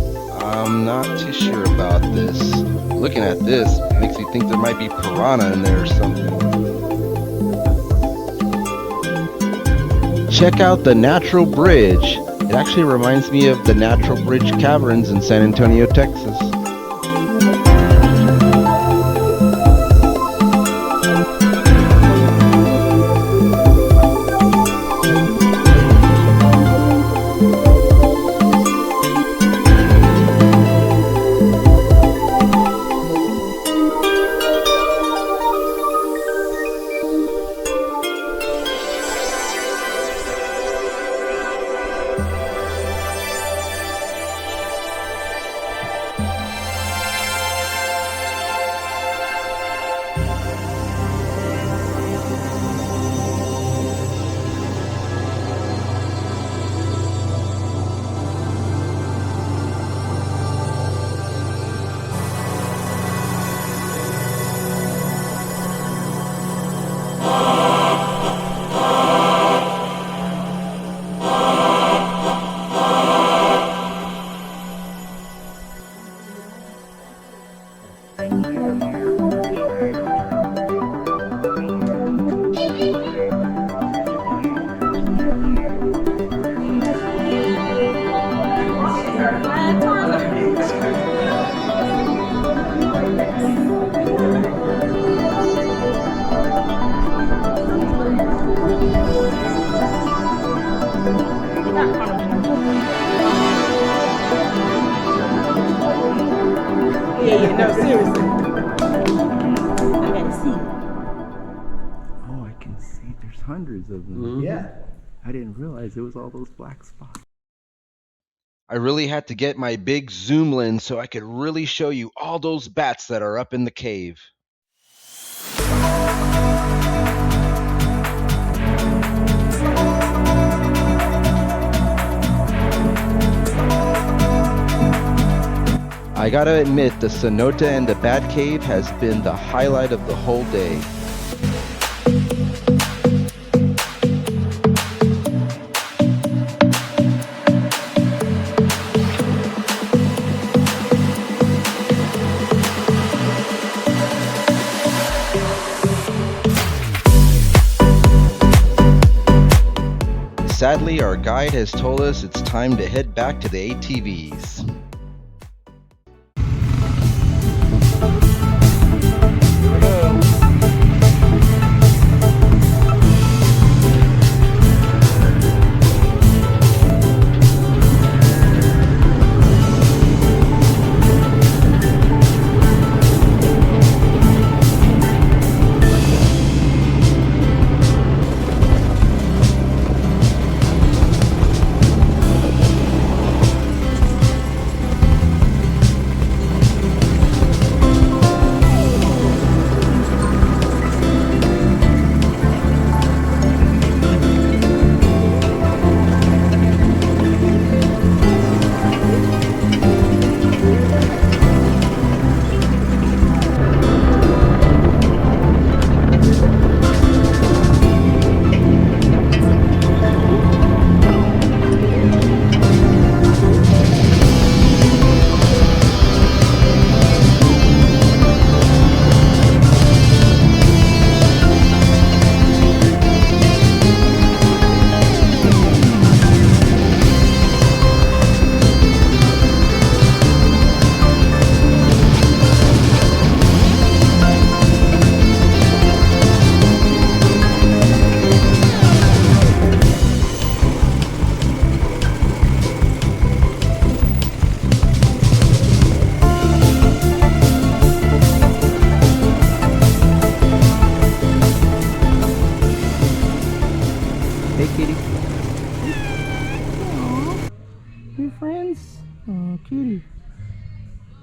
I'm not too sure about this. Looking at this makes me think there might be piranha in there or something. Check out the Natural Bridge. It actually reminds me of the Natural Bridge Caverns in San Antonio, Texas. No, seriously. I gotta see. Oh, I can see there's hundreds of them. Yeah. I didn't realize it was all those black spots. I really had to get my big zoom lens so I could really show you all those bats that are up in the cave. I gotta admit, the cenote and the bat cave has been the highlight of the whole day. Sadly, our guide has told us it's time to head back to the ATVs.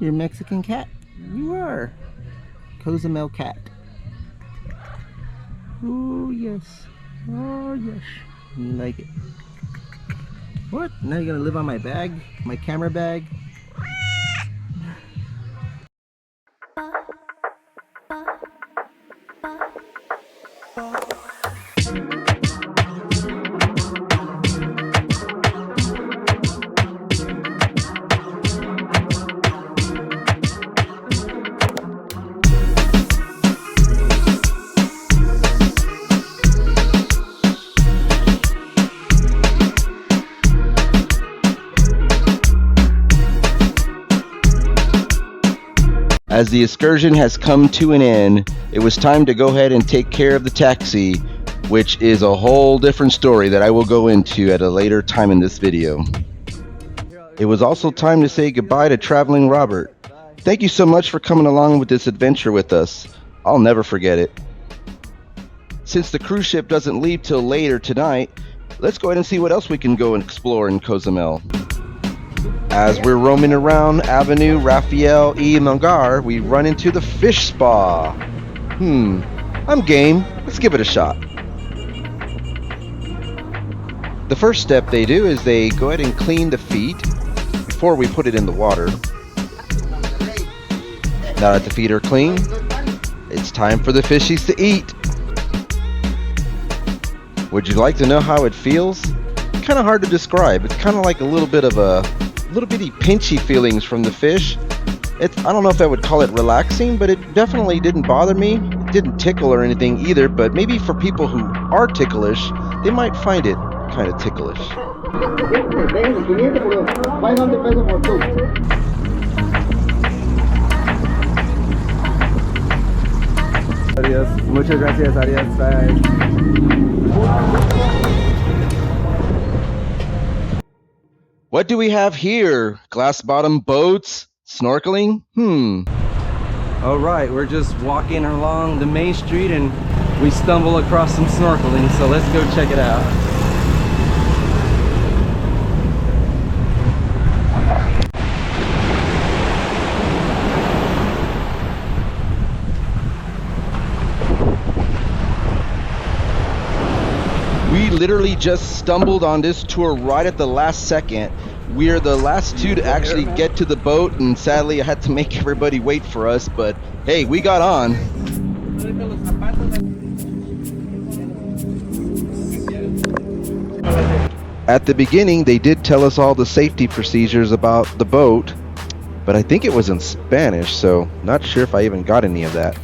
You're a Mexican cat. You are. Cozumel cat. Oh yes. Oh yes. You like it. What? Now you're gonna live on my bag? My camera bag? As the excursion has come to an end, it was time to go ahead and take care of the taxi, which is a whole different story that I will go into at a later time in this video. It was also time to say goodbye to Traveling Robert. Thank you so much for coming along with this adventure with us. I'll never forget it. Since the cruise ship doesn't leave till later tonight, let's go ahead and see what else we can go and explore in Cozumel. As we're roaming around Avenue Rafael y Melgar, we run into the fish spa. I'm game. Let's give it a shot. The first step they do is they go ahead and clean the feet before we put it in the water. Now that the feet are clean, it's time for the fishies to eat. Would you like to know how it feels? Kind of hard to describe. It's kind of like a little bitty pinchy feelings from the fish. I don't know if I would call it relaxing, but it definitely didn't bother me. It didn't tickle or anything either, but maybe for people who are ticklish, they might find it kind of ticklish. Adios. Muchas gracias. Adios. Bye. What do we have here? Glass bottom boats? Snorkeling? Alright, we're just walking along the main street and we stumble across some snorkeling, so let's go check it out. We literally just stumbled on this tour right at the last second. We are the last two to actually get to the boat, and sadly I had to make everybody wait for us, but hey, we got on. At the beginning, they did tell us all the safety procedures about the boat, but I think it was in Spanish, so not sure if I even got any of that.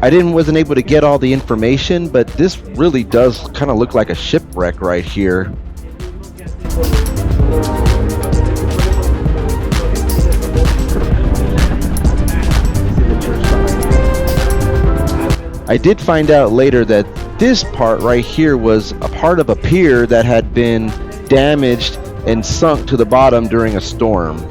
I wasn't able to get all the information, but this really does kind of look like a shipwreck right here. I did find out later that this part right here was a part of a pier that had been damaged and sunk to the bottom during a storm.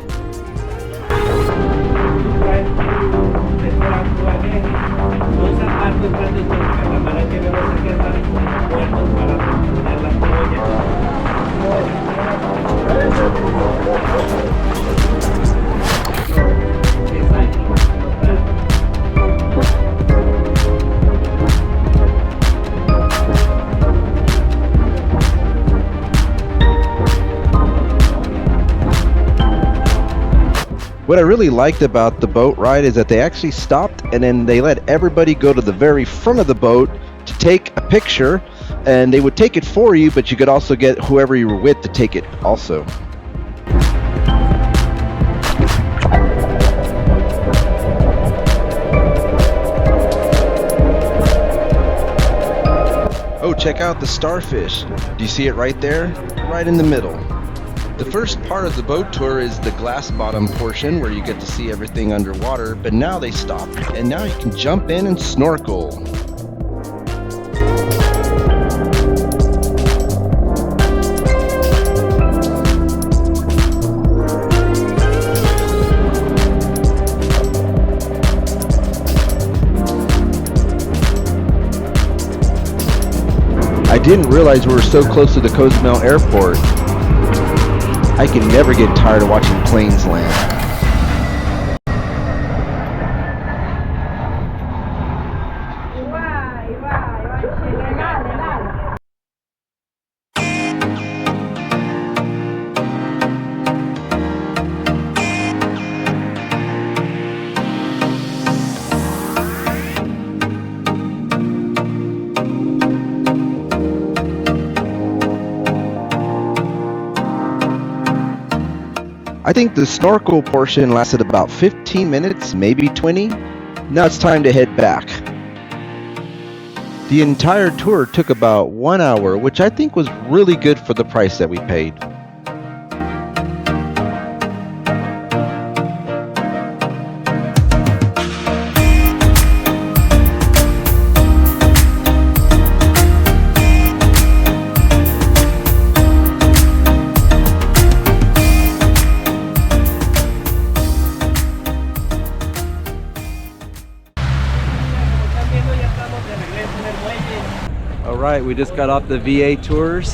What I really liked about the boat ride is that they actually stopped and then they let everybody go to the very front of the boat to take a picture, and they would take it for you, but you could also get whoever you were with to take it also. Oh, check out the starfish. Do you see it right there? Right in the middle. The first part of the boat tour is the glass bottom portion where you get to see everything underwater, but now they stopped and now you can jump in and snorkel. I didn't realize we were so close to the Cozumel airport. I can never get tired of watching planes land. I think the snorkel portion lasted about 15 minutes, maybe 20. Now it's time to head back. The entire tour took about 1 hour, which I think was really good for the price that we paid. Alright, we just got off the VA tours.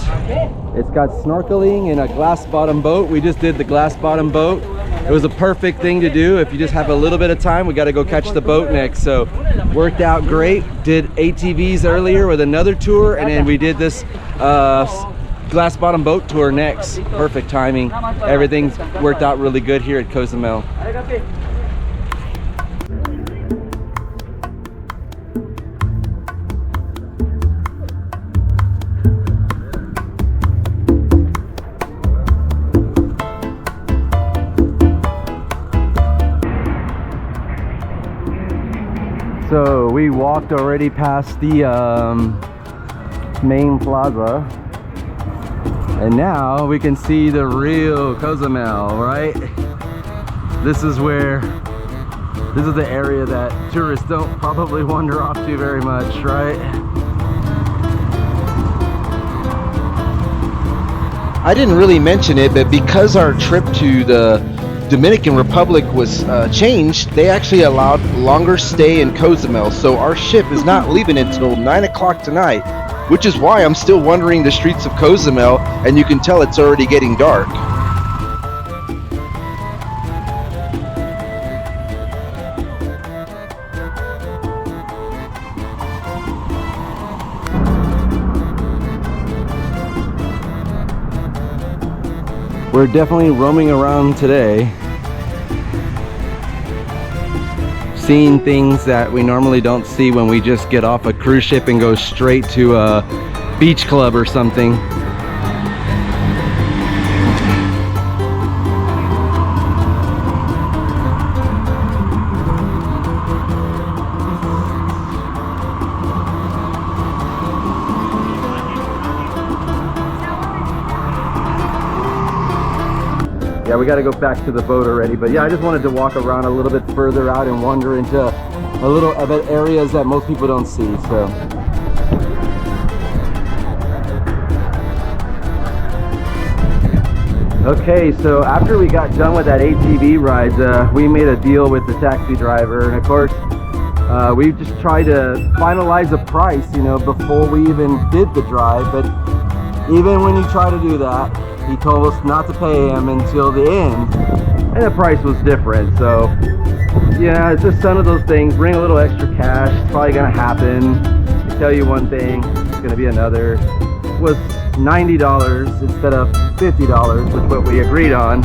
It's got snorkeling in a glass bottom boat. We just did the glass bottom boat. It was a perfect thing to do if you just have a little bit of time. We got to go catch the boat next, so worked out great. Did ATVs earlier with another tour, and then we did this glass bottom boat tour next. Perfect timing. Everything's worked out really good here at Cozumel. So we walked already past the main plaza, and now we can see the real Cozumel, right? This is the area that tourists don't probably wander off to very much, right? I didn't really mention it, but because our trip to the Dominican Republic was changed, they actually allowed longer stay in Cozumel, so our ship is not leaving until 9 o'clock tonight, which is why I'm still wandering the streets of Cozumel, and you can tell it's already getting dark. We're definitely roaming around today, seeing things that we normally don't see when we just get off a cruise ship and go straight to a beach club or something. Yeah, we got to go back to the boat already, but yeah, I just wanted to walk around a little bit further out and wander into a little bit areas that most people don't see. So okay, so after we got done with that ATV ride, we made a deal with the taxi driver, and of course we just tried to finalize a price, you know, before we even did the drive. But even when you try to do that, he told us not to pay him until the end, and the price was different. So yeah, it's just some of those things. Bring a little extra cash, it's probably gonna happen. They tell you one thing, it's gonna be another. It was $90 instead of $50, which is what we agreed on.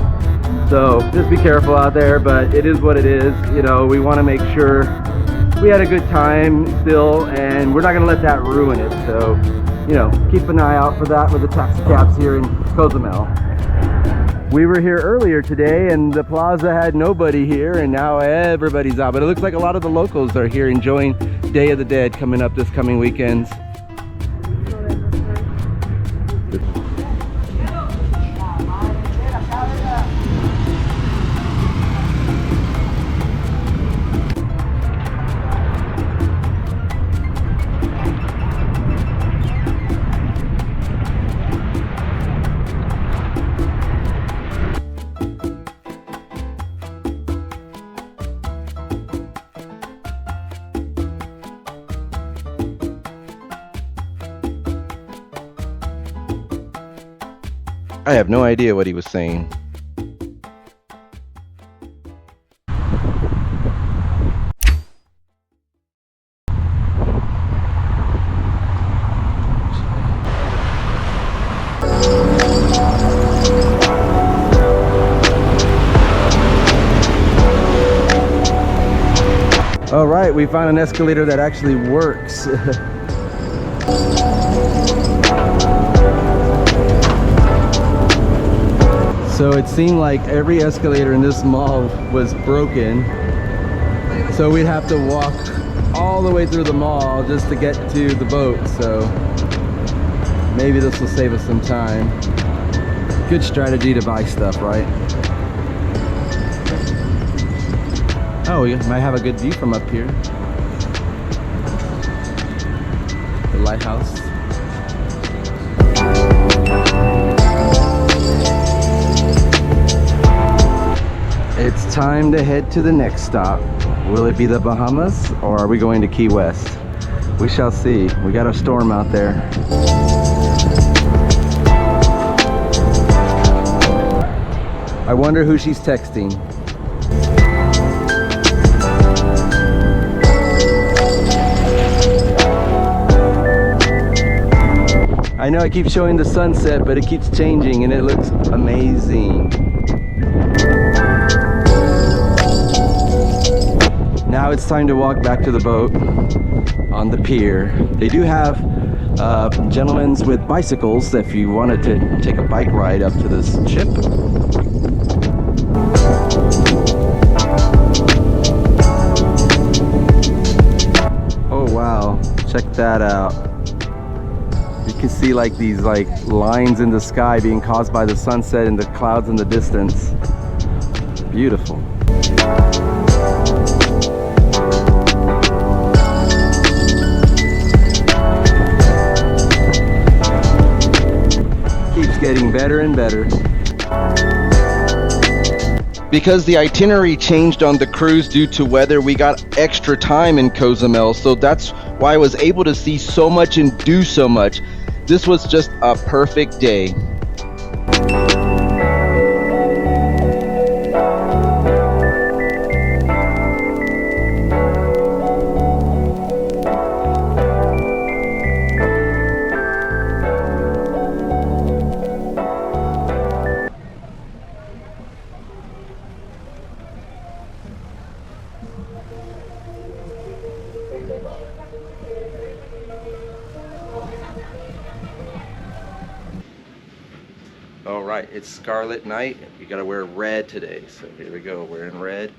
So just be careful out there, but it is what it is. You know, we want to make sure we had a good time still, and we're not gonna let that ruin it. So, you know, keep an eye out for that with the taxi cabs here in Cozumel. We were here earlier today and the plaza had nobody here, and now everybody's out. But it looks like a lot of the locals are here enjoying Day of the Dead coming up this coming weekend. I have no idea what he was saying. All right, we found an escalator that actually works. So it seemed like every escalator in this mall was broken. So we'd have to walk all the way through the mall just to get to the boat. So maybe this will save us some time. Good strategy to buy stuff, right? Oh, we might have a good view from up here. The lighthouse. It's time to head to the next stop. Will it be the Bahamas or are we going to Key West? We shall see. We got a storm out there. I wonder who she's texting. I know I keep showing the sunset, but it keeps changing and it looks amazing. Now it's time to walk back to the boat on the pier. They do have gentlemen with bicycles if you wanted to take a bike ride up to this ship. Oh wow, check that out. You can see like these lines in the sky being caused by the sunset and the clouds in the distance. Beautiful. Keeps getting better and better. Because the itinerary changed on the cruise due to weather, we got extra time in Cozumel, so that's why I was able to see so much and do so much. This was just a perfect day. All right, it's Scarlet Night. You gotta wear red today. So here we go, we're in red.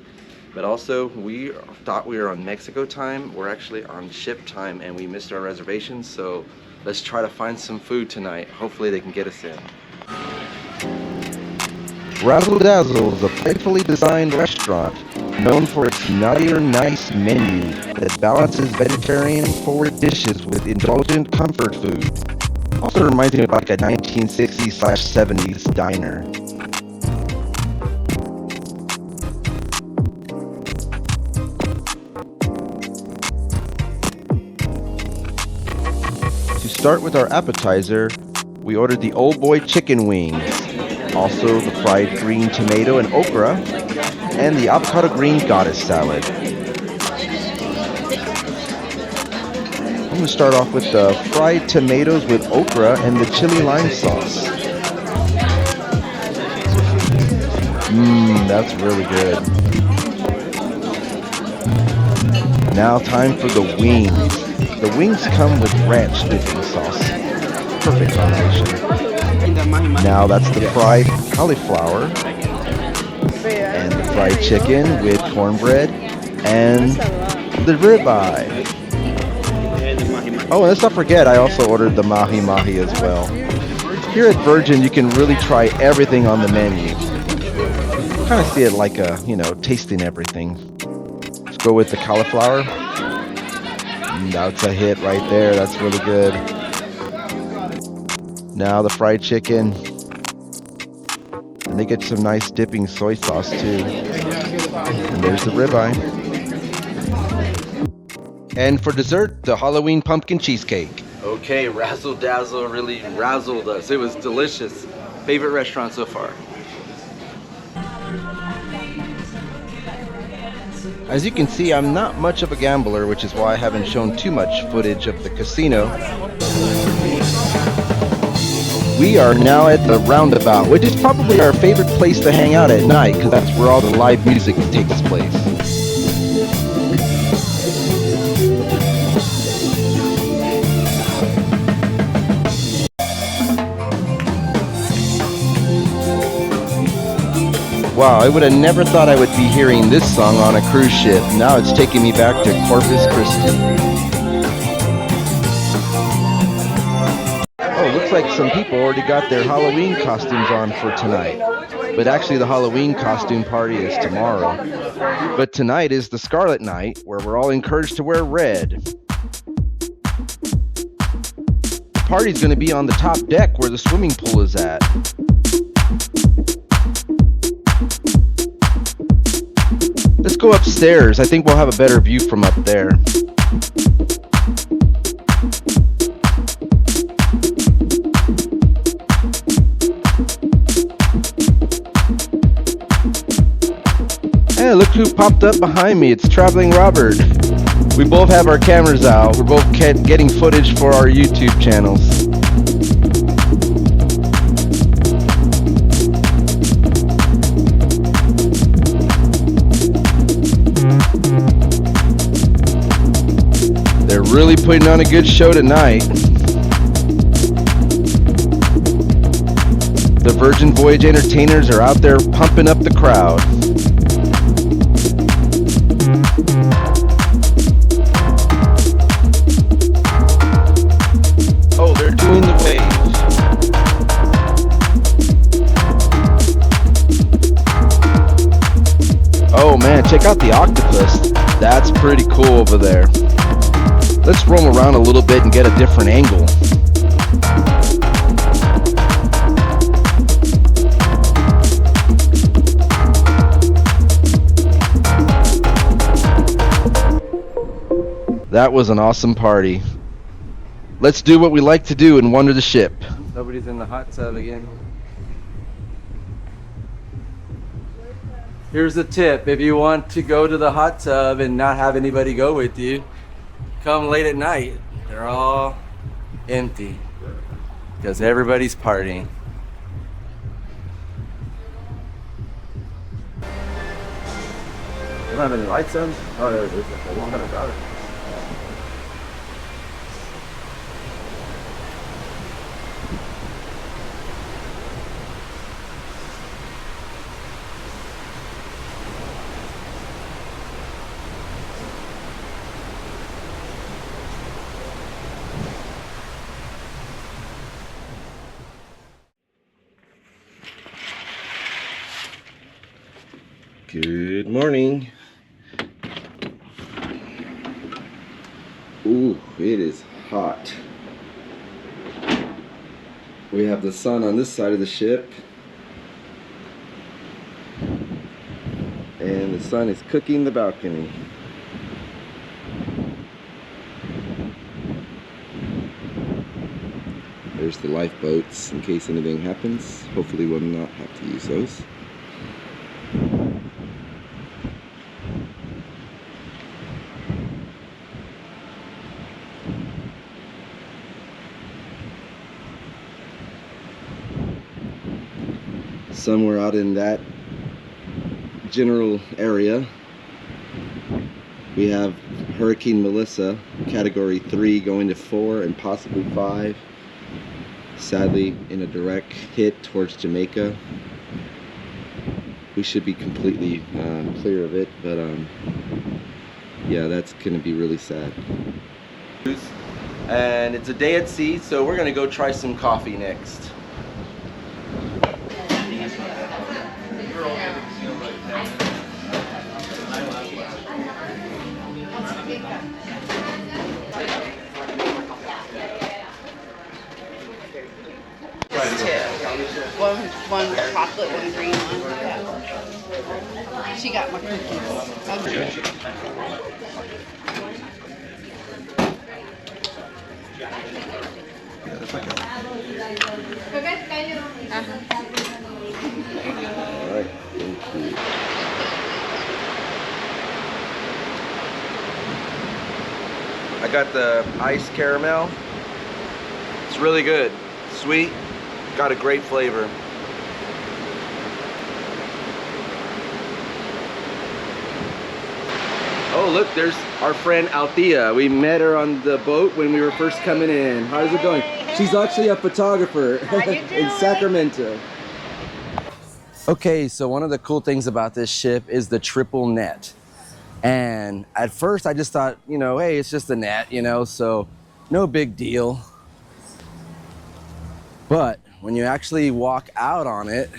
But also, we thought we were on Mexico time. We're actually on ship time and we missed our reservations. So let's try to find some food tonight. Hopefully they can get us in. Razzle Dazzle is a playfully designed restaurant known for its naughty or nice menu that balances vegetarian forward dishes with indulgent comfort food. Also reminds me of like a 1960s/70s diner. To start with our appetizer, we ordered the Old Boy chicken wings, also the fried green tomato and okra, and the avocado green goddess salad. I'm going to start off with the fried tomatoes with okra and the chili lime sauce. That's really good. Now time for the wings. The wings come with ranch dipping sauce. Perfect combination. Now that's the fried cauliflower and the fried chicken with cornbread and the ribeye. Oh, and let's not forget, I also ordered the mahi mahi as well. Here at Virgin, you can really try everything on the menu. Kind of see it like a, tasting everything. Let's go with the cauliflower. That's a hit right there. That's really good. Now the fried chicken. And they get some nice dipping soy sauce too. And there's the ribeye. And for dessert, the Halloween pumpkin cheesecake. Okay, Razzle Dazzle really razzled us. It was delicious. Favorite restaurant so far? As you can see, I'm not much of a gambler, which is why I haven't shown too much footage of the casino. We are now at the Roundabout, which is probably our favorite place to hang out at night, because that's where all the live music takes place. Wow, I would have never thought I would be hearing this song on a cruise ship. Now it's taking me back to Corpus Christi. Oh, looks like some people already got their Halloween costumes on for tonight. But actually the Halloween costume party is tomorrow. But tonight is the Scarlet Night, where we're all encouraged to wear red. The party's going to be on the top deck where the swimming pool is at. Let's go upstairs. I think we'll have a better view from up there. Hey, look who popped up behind me. It's Traveling Robert. We both have our cameras out. We're both getting footage for our YouTube channels. They're really putting on a good show tonight. The Virgin Voyage entertainers are out there pumping up the crowd. Oh, they're doing the wave. Oh man, check out the octopus. That's pretty cool over there. Let's roam around a little bit and get a different angle. That was an awesome party. Let's do what we like to do and wander the ship. Nobody's in the hot tub again. Here's a tip. If you want to go to the hot tub and not have anybody go with you, come late at night. They're all empty because everybody's partying. You don't have any lights on? Oh, there it is. What about it? Good morning. Ooh, it is hot. We have the sun on this side of the ship, and the sun is cooking the balcony. There's the lifeboats in case anything happens. Hopefully we'll not have to use those. Somewhere out in that general area, we have Hurricane Melissa, Category 3 going to 4 and possibly 5. Sadly, in a direct hit towards Jamaica. We should be completely clear of it, but yeah, that's going to be really sad. And it's a day at sea, so we're going to go try some coffee next. One chocolate, one green one. Yeah. She got my cookies. Alright, thank you. I got the iced caramel. It's really good. Sweet, got a great flavor. Oh look, there's our friend Althea. We met her on the boat when we were first coming in. How's it going? She's actually a photographer in Sacramento. Okay, so one of the cool things about this ship is the triple net. And at first I just thought, you know, hey, it's just a net, you know, so no big deal. But when you actually walk out on it,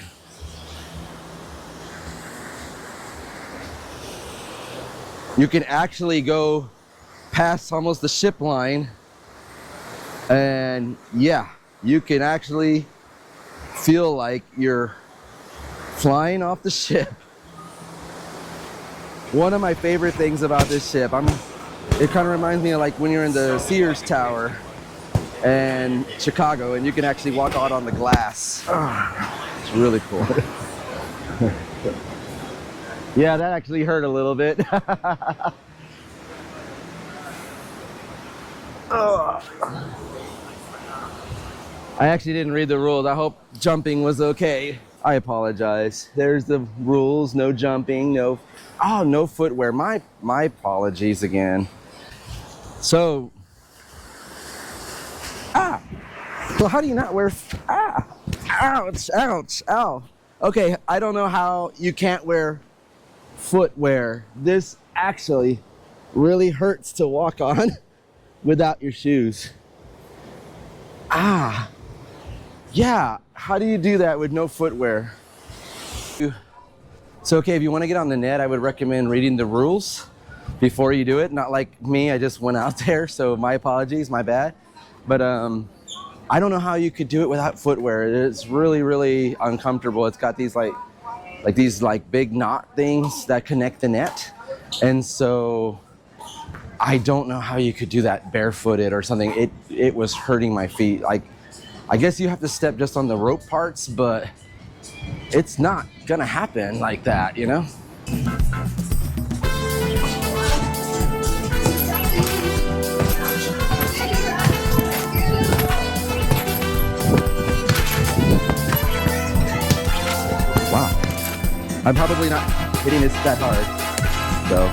you can actually go past almost the ship line, and yeah, you can actually feel like you're flying off the ship. One of my favorite things about this ship, it kind of reminds me of like when you're in the Sears Tower in Chicago and you can actually walk out on the glass. It's really cool. Yeah, that actually hurt a little bit. I actually didn't read the rules. I hope jumping was okay. I apologize. There's the rules, no jumping, no footwear. My apologies again. So, well, how do you not wear, ouch, ouch, ow. Okay, I don't know how you can't wear footwear. This actually really hurts to walk on without your shoes. Yeah, how do you do that with no footwear? So, okay, if you want to get on the net, I would recommend reading the rules before you do it. Not like me, I just went out there, so my apologies, my bad. But I don't know how you could do it without footwear. It's really, really uncomfortable. It's got these these big knot things that connect the net. And so I don't know how you could do that barefooted or something. It was hurting my feet. Like, I guess you have to step just on the rope parts, but it's not gonna happen like that, you know? Wow. I'm probably not hitting this that hard. So,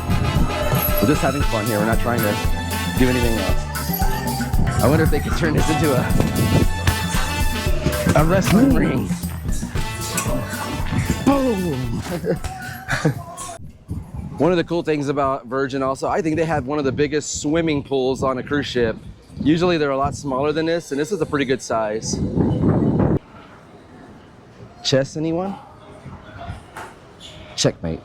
we're just having fun here. We're not trying to do anything else. I wonder if they could turn this into a wrestling ring. Boom! One of the cool things about Virgin also, I think they have one of the biggest swimming pools on a cruise ship. Usually they're a lot smaller than this, and this is a pretty good size. Chess, anyone? Checkmate.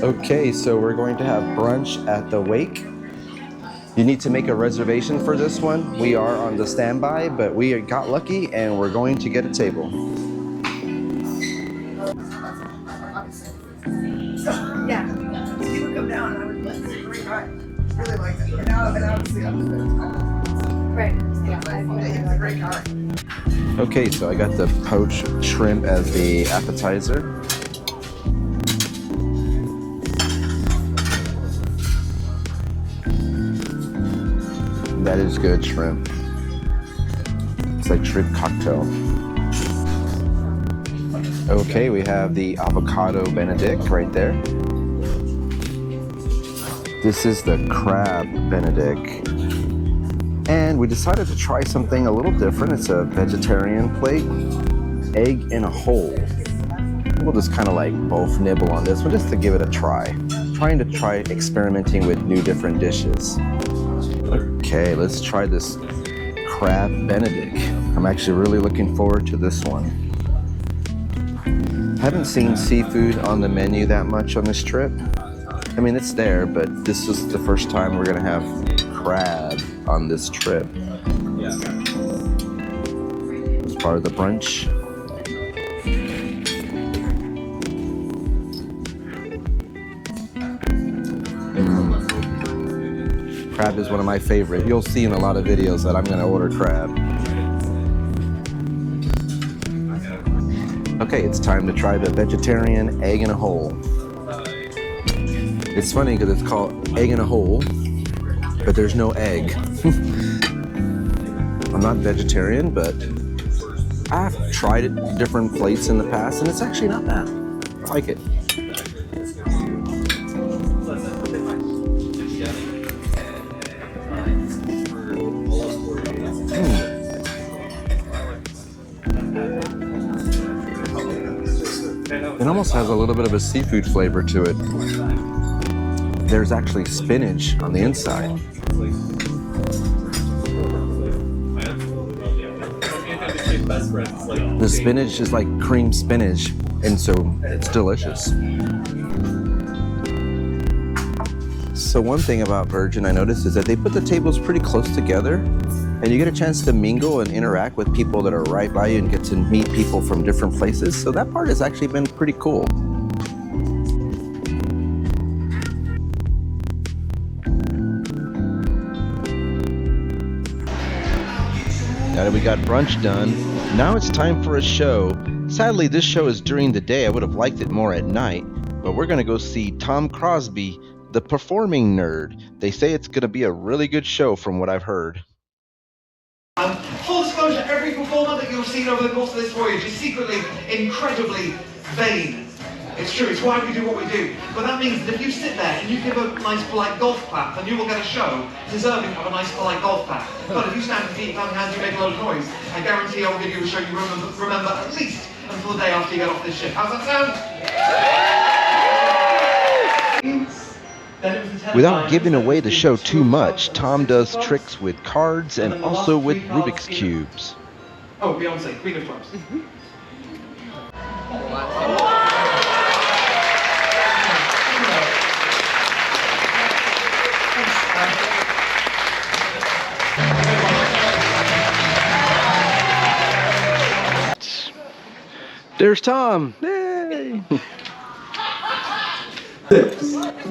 Okay, so we're going to have brunch at the Wake. You need to make a reservation for this one. We are on the standby, but we got lucky and we're going to get a table. Yeah, you would go down and I would really like that. And now I've been out to see right. Yeah, it's a great car. Okay, so I got the poached shrimp as the appetizer. That is good shrimp. It's like shrimp cocktail. Okay, we have the avocado benedict right there. This is the crab benedict. And we decided to try something a little different. It's a vegetarian plate, egg in a hole. We'll just kind of like both nibble on this one just to give it a try. Trying to try experimenting with new different dishes. Okay, let's try this crab benedict. I'm actually really looking forward to this one. Haven't seen seafood on the menu that much on this trip. I mean, it's there, but this is the first time we're gonna have crab on this trip. It's part of the brunch. Crab is one of my favorite. You'll see in a lot of videos that I'm gonna order crab. Okay, it's time to try the vegetarian egg in a hole. It's funny because it's called egg in a hole, but there's no egg. I'm not vegetarian, but I've tried it at different places in the past, and it's actually not bad. I like it. It almost has a little bit of a seafood flavor to it. There's actually spinach on the inside. The spinach is like cream spinach, and so it's delicious. So one thing about Virgin I noticed is that they put the tables pretty close together, and you get a chance to mingle and interact with people that are right by you and get to meet people from different places. So that part has actually been pretty cool. Now that we got brunch done, now it's time for a show. Sadly, this show is during the day. I would have liked it more at night, but we're gonna go see Tom Crosby, the performing nerd. They say it's gonna be a really good show from what I've heard. Full disclosure, every performer that you've seen over the course of this voyage is secretly incredibly vain. It's true, it's why we do what we do. But that means that if you sit there and you give a nice polite golf clap, then you will get a show deserving of a nice polite golf clap. But if you stand and keep clapping hands, you make a lot of noise, I guarantee I will give you a show you remember at least until the day after you get off this ship. How's that sound? Without giving away the show too much, Tom does tricks with cards and also with Rubik's Cubes. Oh, Beyonce, Queen of Clubs. There's Tom. Yay!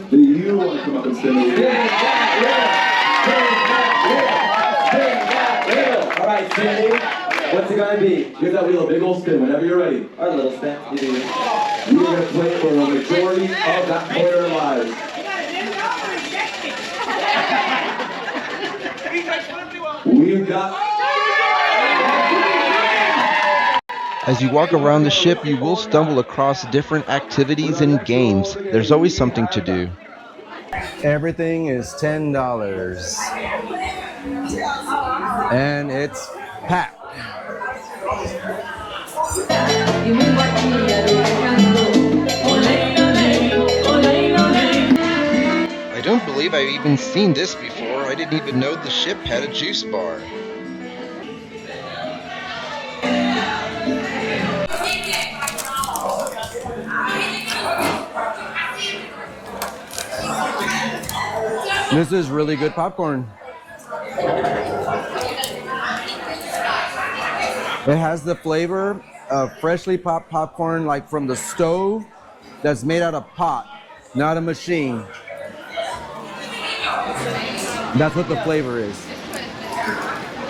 Do you want to come up and stand over here? All right, Sandy, what's it gonna be? Give that wheel a big old spin whenever you're ready. All right, little spin. We're gonna play for a majority of that quarter of lives. We've got. As you walk around the ship, you will stumble across different activities and games. There's always something to do. Everything is $10. And it's packed. I don't believe I've even seen this before. I didn't even know the ship had a juice bar. This is really good popcorn. It has the flavor of freshly popped popcorn, like from the stove, that's made out of pot, not a machine. That's what the flavor is.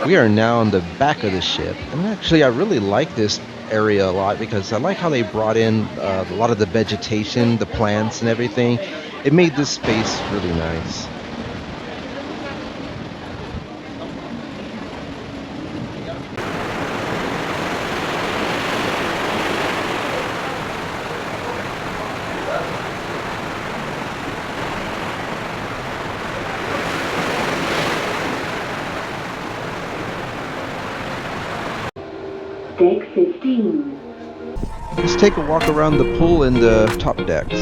We are now on the back of the ship, and actually I really like this area a lot because I like how they brought in a lot of the vegetation, the plants and everything. It made this space really nice. Deck 15. Let's take a walk around the pool and the top decks.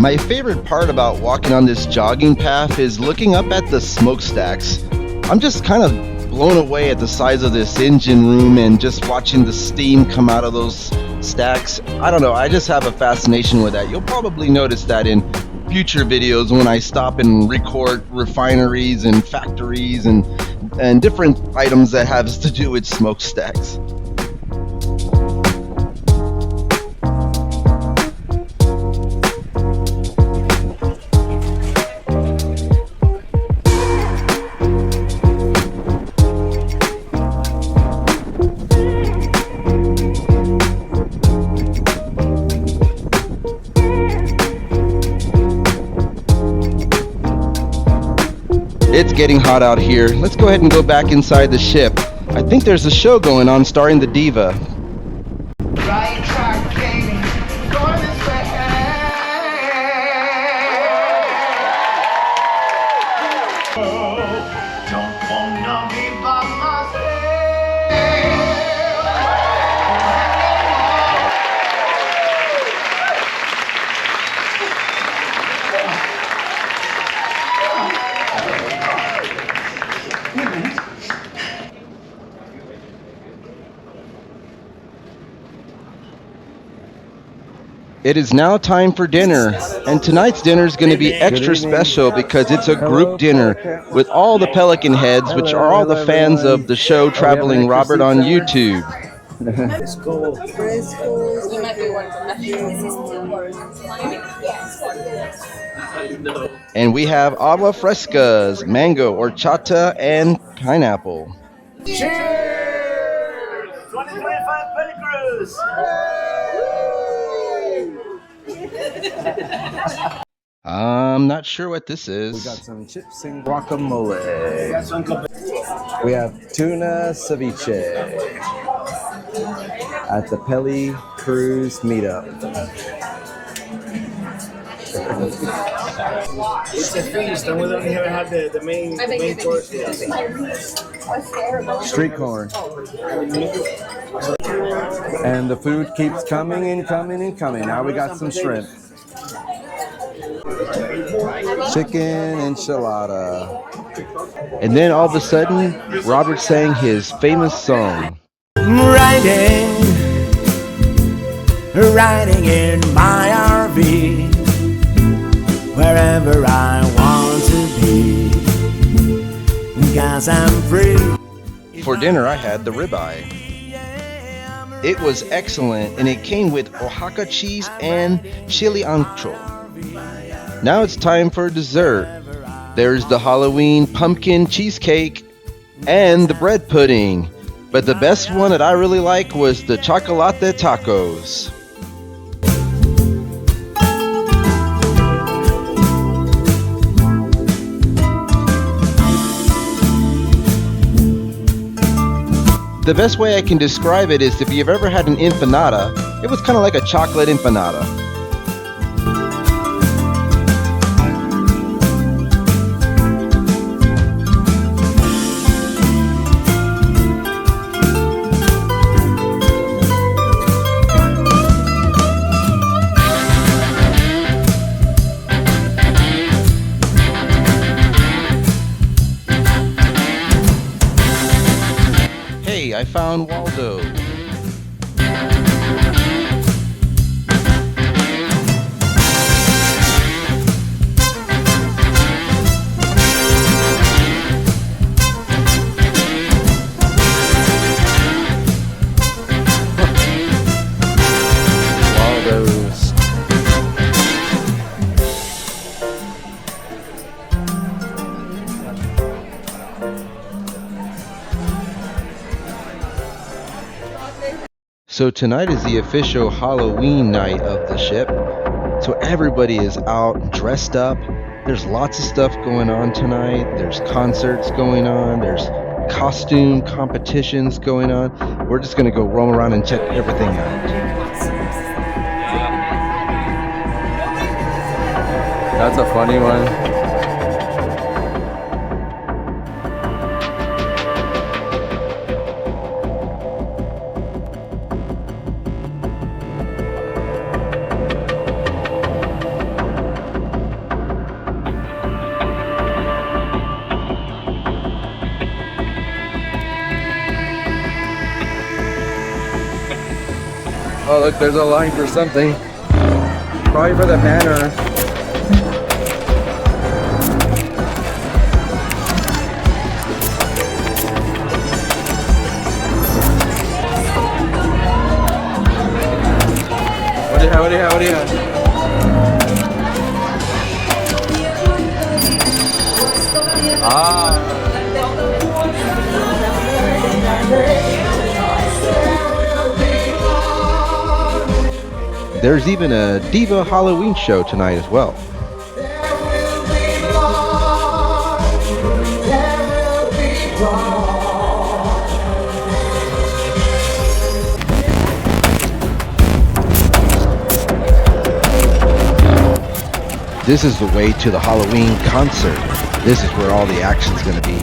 My favorite part about walking on this jogging path is looking up at the smokestacks. I'm just kind of blown away at the size of this engine room and just watching the steam come out of those stacks. I don't know, I just have a fascination with that. You'll probably notice that in future videos when I stop and record refineries and factories and different items that have to do with smokestacks. It's getting hot out here. Let's go ahead and go back inside the ship. I think there's a show going on starring the diva. Right track, King. Going this way. Don't wanna be by myself. It is now time for dinner, and tonight's dinner is going to be extra special because it's a group dinner with all the Pelican heads, which are all the fans of the show Traveling Robert on YouTube. And we have agua frescas, mango, horchata, and pineapple. Cheers! 2025 Pelican Cruise! I'm not sure what this is. We got some chips and guacamole. We have tuna ceviche at the Peli Cruise Meetup. It's a feast, and we don't even have the main course yet. Street corn. And the food keeps coming and coming and coming. Now we got some shrimp. Chicken enchilada. And then all of a sudden, Robert sang his famous song. Riding in my RV, wherever I want to be, 'cause I'm free. For dinner, I had the ribeye. It was excellent, and it came with Oaxaca cheese and chili ancho. Now it's time for dessert. There's the Halloween pumpkin cheesecake and the bread pudding. But the best one that I really like was the chocolate tacos. The best way I can describe it is if you've ever had an empanada, it was kind of like a chocolate empanada. I found Waldo. Waldo's. So tonight is the official Halloween night of the ship. So everybody is out dressed up. There's lots of stuff going on tonight. There's concerts going on. There's costume competitions going on. We're just gonna go roam around and check everything out. That's a funny one. Oh, look, there's a line for something. Probably for the banner. What do you have? Ah. There's even a Diva Halloween show tonight as well. This is the way to the Halloween concert. This is where all the action's gonna be.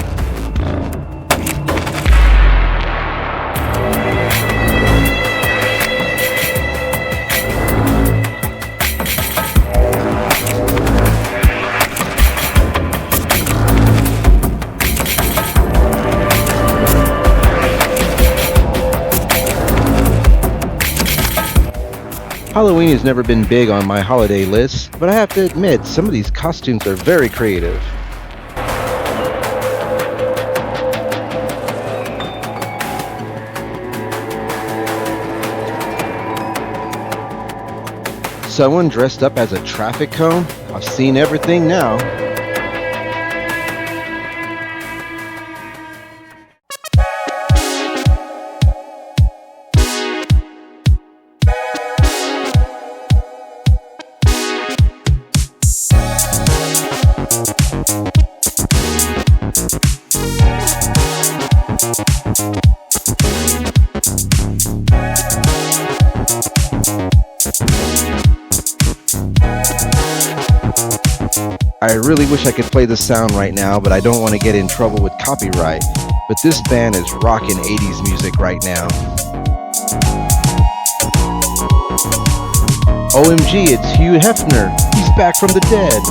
Halloween has never been big on my holiday list, but I have to admit, some of these costumes are very creative. Someone dressed up as a traffic cone? I've seen everything now. I really wish I could play the sound right now, but I don't want to get in trouble with copyright. But this band is rocking 80s music right now. OMG, it's Hugh Hefner. He's back from the dead.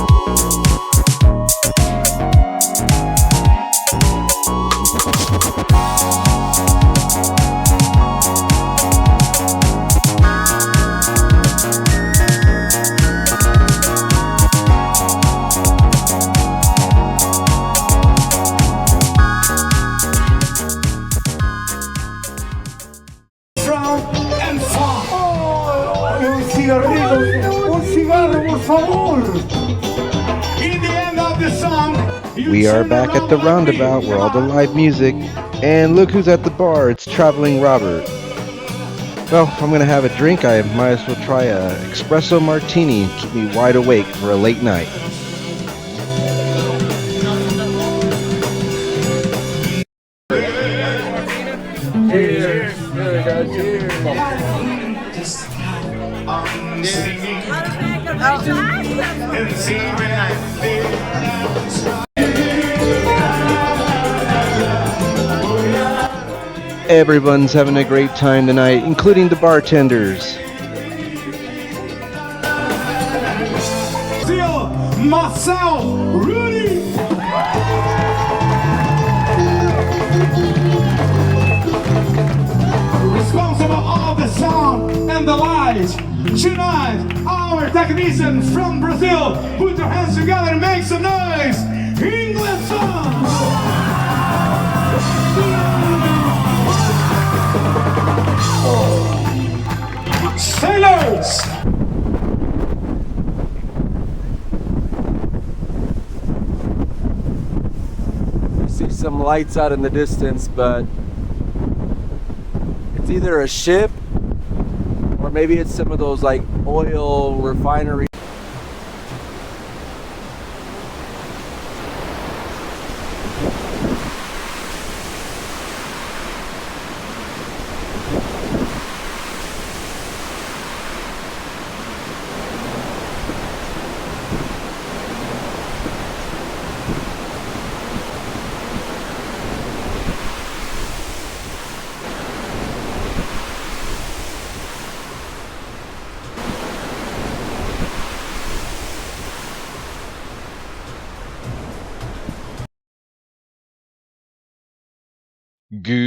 We are back at the roundabout where all the live music, and look who's at the bar, it's Traveling Robert. Well, if I'm gonna have a drink, I might as well try a espresso martini and keep me wide awake for a late night. Cheers. Everyone's having a great time tonight, including the bartenders. Marcel, Rudy. Responsible all the sound and the lights. Tonight, our technician from Brazil, put your hands together and make some noise. England song. Sailors. See some lights out in the distance, but it's either a ship or maybe it's some of those like oil refineries. Good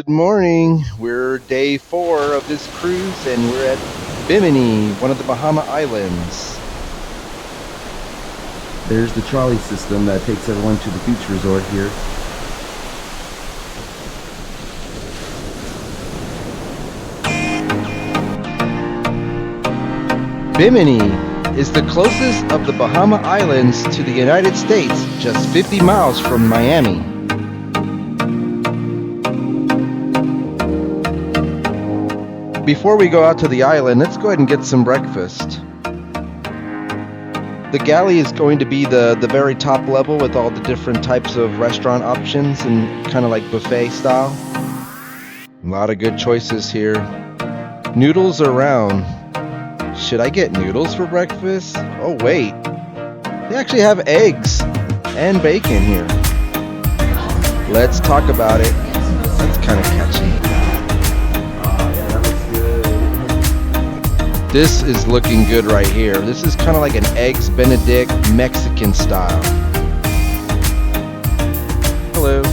Good morning. We're day 4 of this cruise and we're at Bimini, one of the Bahama Islands. There's the trolley system that takes everyone to the beach resort here. Bimini is the closest of the Bahama Islands to the United States, just 50 miles from Miami. Before we go out to the island, let's go ahead and get some breakfast. The Galley is going to be the very top level with all the different types of restaurant options and kind of like buffet style. A lot of good choices here. Noodles are round. Should I get noodles for breakfast? Oh wait, they actually have eggs and bacon here. Let's talk about it. That's kind of catchy. This is looking good right here. This is kind of like an Eggs Benedict Mexican style. Hello.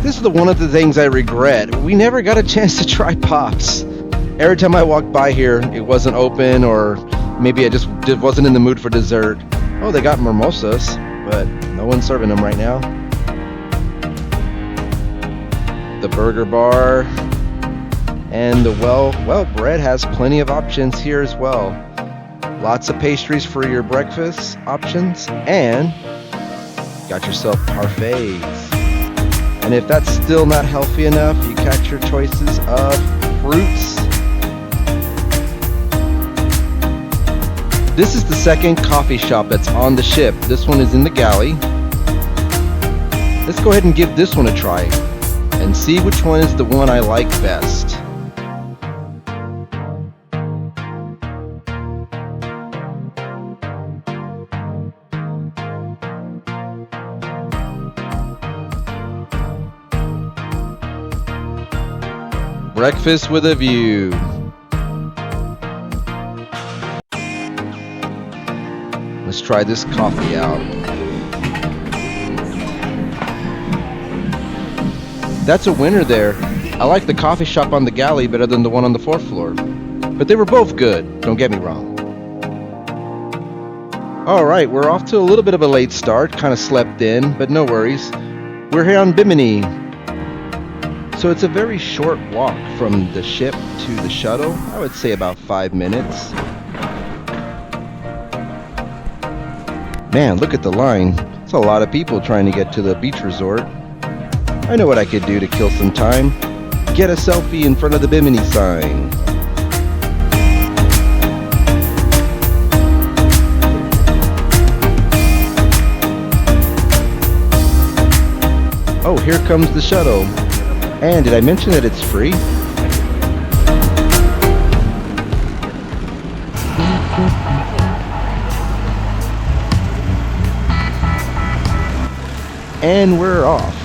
This is one of the things I regret. We never got a chance to try Pops. Every time I walked by here, it wasn't open, or maybe I just wasn't in the mood for dessert. Oh, they got mimosas, but no one's serving them right now. The burger bar. And the well bread has plenty of options here as well. Lots of pastries for your breakfast options, and got yourself parfaits. And if that's still not healthy enough, you got your choices of fruits. This is the second coffee shop that's on the ship. This one is in the Galley. Let's go ahead and give this one a try and see which one is the one I like best. Breakfast with a view. Let's try this coffee out. That's a winner there. I like the coffee shop on the Galley better than the one on the 4th floor. But they were both good, don't get me wrong. Alright, we're off to a little bit of a late start, kind of slept in, but no worries. We're here on Bimini. So it's a very short walk from the ship to the shuttle. I would say about 5 minutes. Man, look at the line. It's a lot of people trying to get to the beach resort. I know what I could do to kill some time. Get a selfie in front of the Bimini sign. Oh, here comes the shuttle. And did I mention that it's free? And we're off.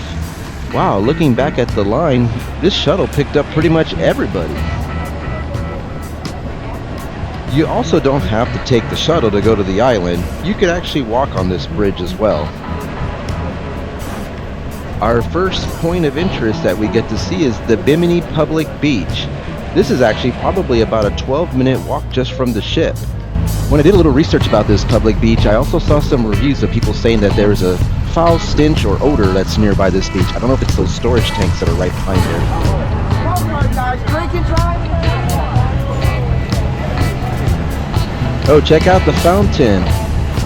Wow, looking back at the line, this shuttle picked up pretty much everybody. You also don't have to take the shuttle to go to the island. You could actually walk on this bridge as well. Our first point of interest that we get to see is the Bimini Public Beach. This is actually probably about a 12-minute walk just from the ship. When I did a little research about this public beach, I also saw some reviews of people saying that there is a foul stench or odor that's nearby this beach. I don't know if it's those storage tanks that are right behind there. Oh, check out the fountain.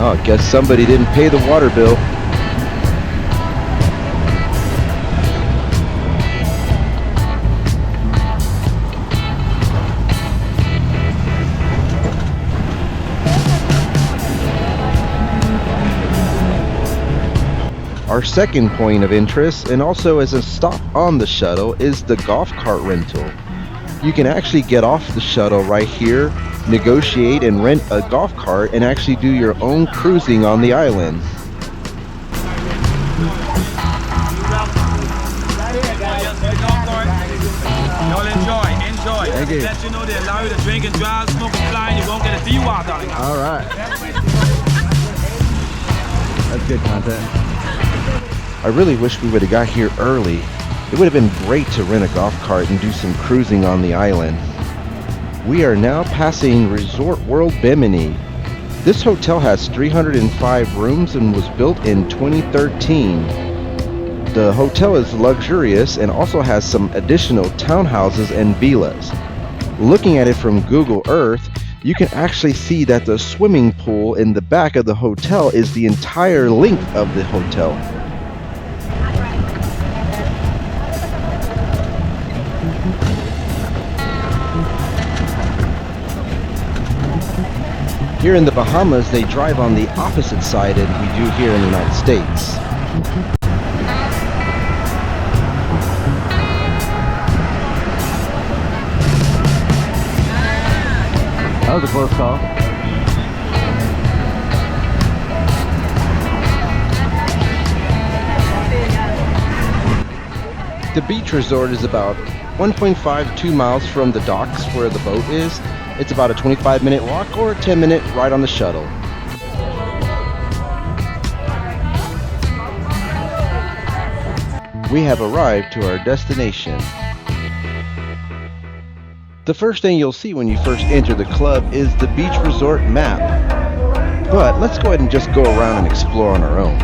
Oh, I guess somebody didn't pay the water bill. Our second point of interest, and also as a stop on the shuttle, is the golf cart rental. You can actually get off the shuttle right here, negotiate and rent a golf cart, and actually do your own cruising on the island. Y'all enjoy. Thank you. Let you know they allow you to drink and drive, smoke and fly, and you won't get a DUI, darling. All right. That's good content. I really wish we would have got here early. It would have been great to rent a golf cart and do some cruising on the island. We are now passing Resort World Bimini. This hotel has 305 rooms and was built in 2013. The hotel is luxurious and also has some additional townhouses and villas. Looking at it from Google Earth, you can actually see that the swimming pool in the back of the hotel is the entire length of the hotel. Here in the Bahamas, they drive on the opposite side as we do here in the United States. That was a close call. The beach resort is about 1.52 miles from the docks where the boat is. It's about a 25-minute walk or a 10-minute ride on the shuttle. We have arrived to our destination. The first thing you'll see when you first enter the club is the beach resort map. But let's go ahead and just go around and explore on our own.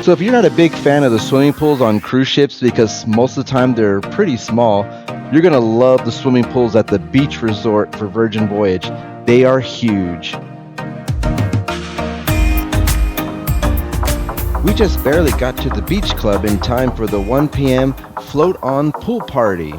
So if you're not a big fan of the swimming pools on cruise ships, because most of the time they're pretty small, you're going to love the swimming pools at the beach resort for Virgin Voyage. They are huge. We just barely got to the beach club in time for the 1 p.m. float-on pool party.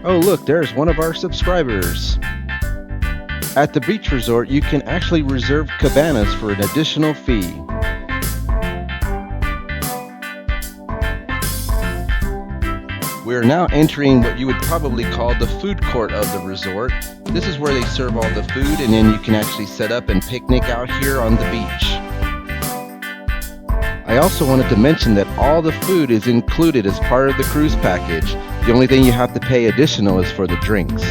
Oh look, there's one of our subscribers. At the beach resort, you can actually reserve cabanas for an additional fee. We're now entering what you would probably call the food court of the resort. This is where they serve all the food, and then you can actually set up and picnic out here on the beach. I also wanted to mention that all the food is included as part of the cruise package. The only thing you have to pay additional is for the drinks.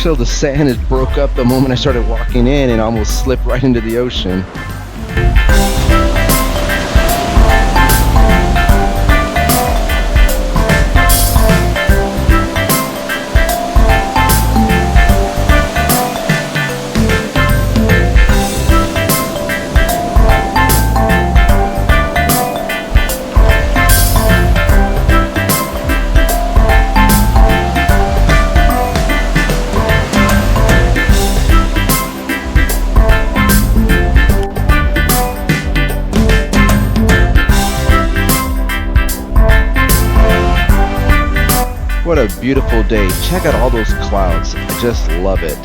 So the sand had broke up the moment I started walking in and almost slipped right into the ocean. What a beautiful day. Check out all those clouds. I just love it.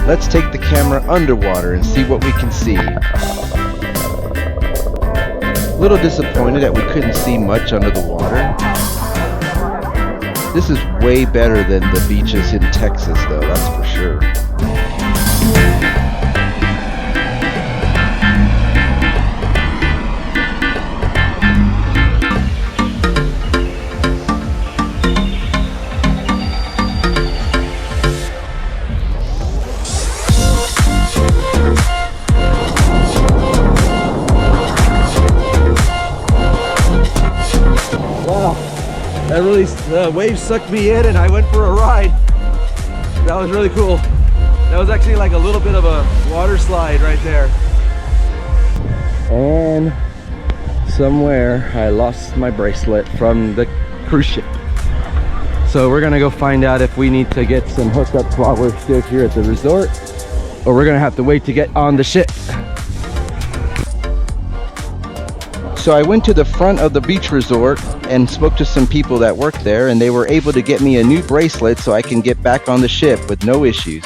Let's take the camera underwater and see what we can see. A little disappointed that we couldn't see much under the water. This is way better than the beaches in Texas though, that's for sure. That really, the wave sucked me in and I went for a ride. That was really cool. That was actually like a little bit of a water slide right there. And somewhere I lost my bracelet from the cruise ship. So we're gonna go find out if we need to get some hookups while we're still here at the resort, or we're gonna have to wait to get on the ship. So I went to the front of the beach resort and spoke to some people that work there, and they were able to get me a new bracelet so I can get back on the ship with no issues.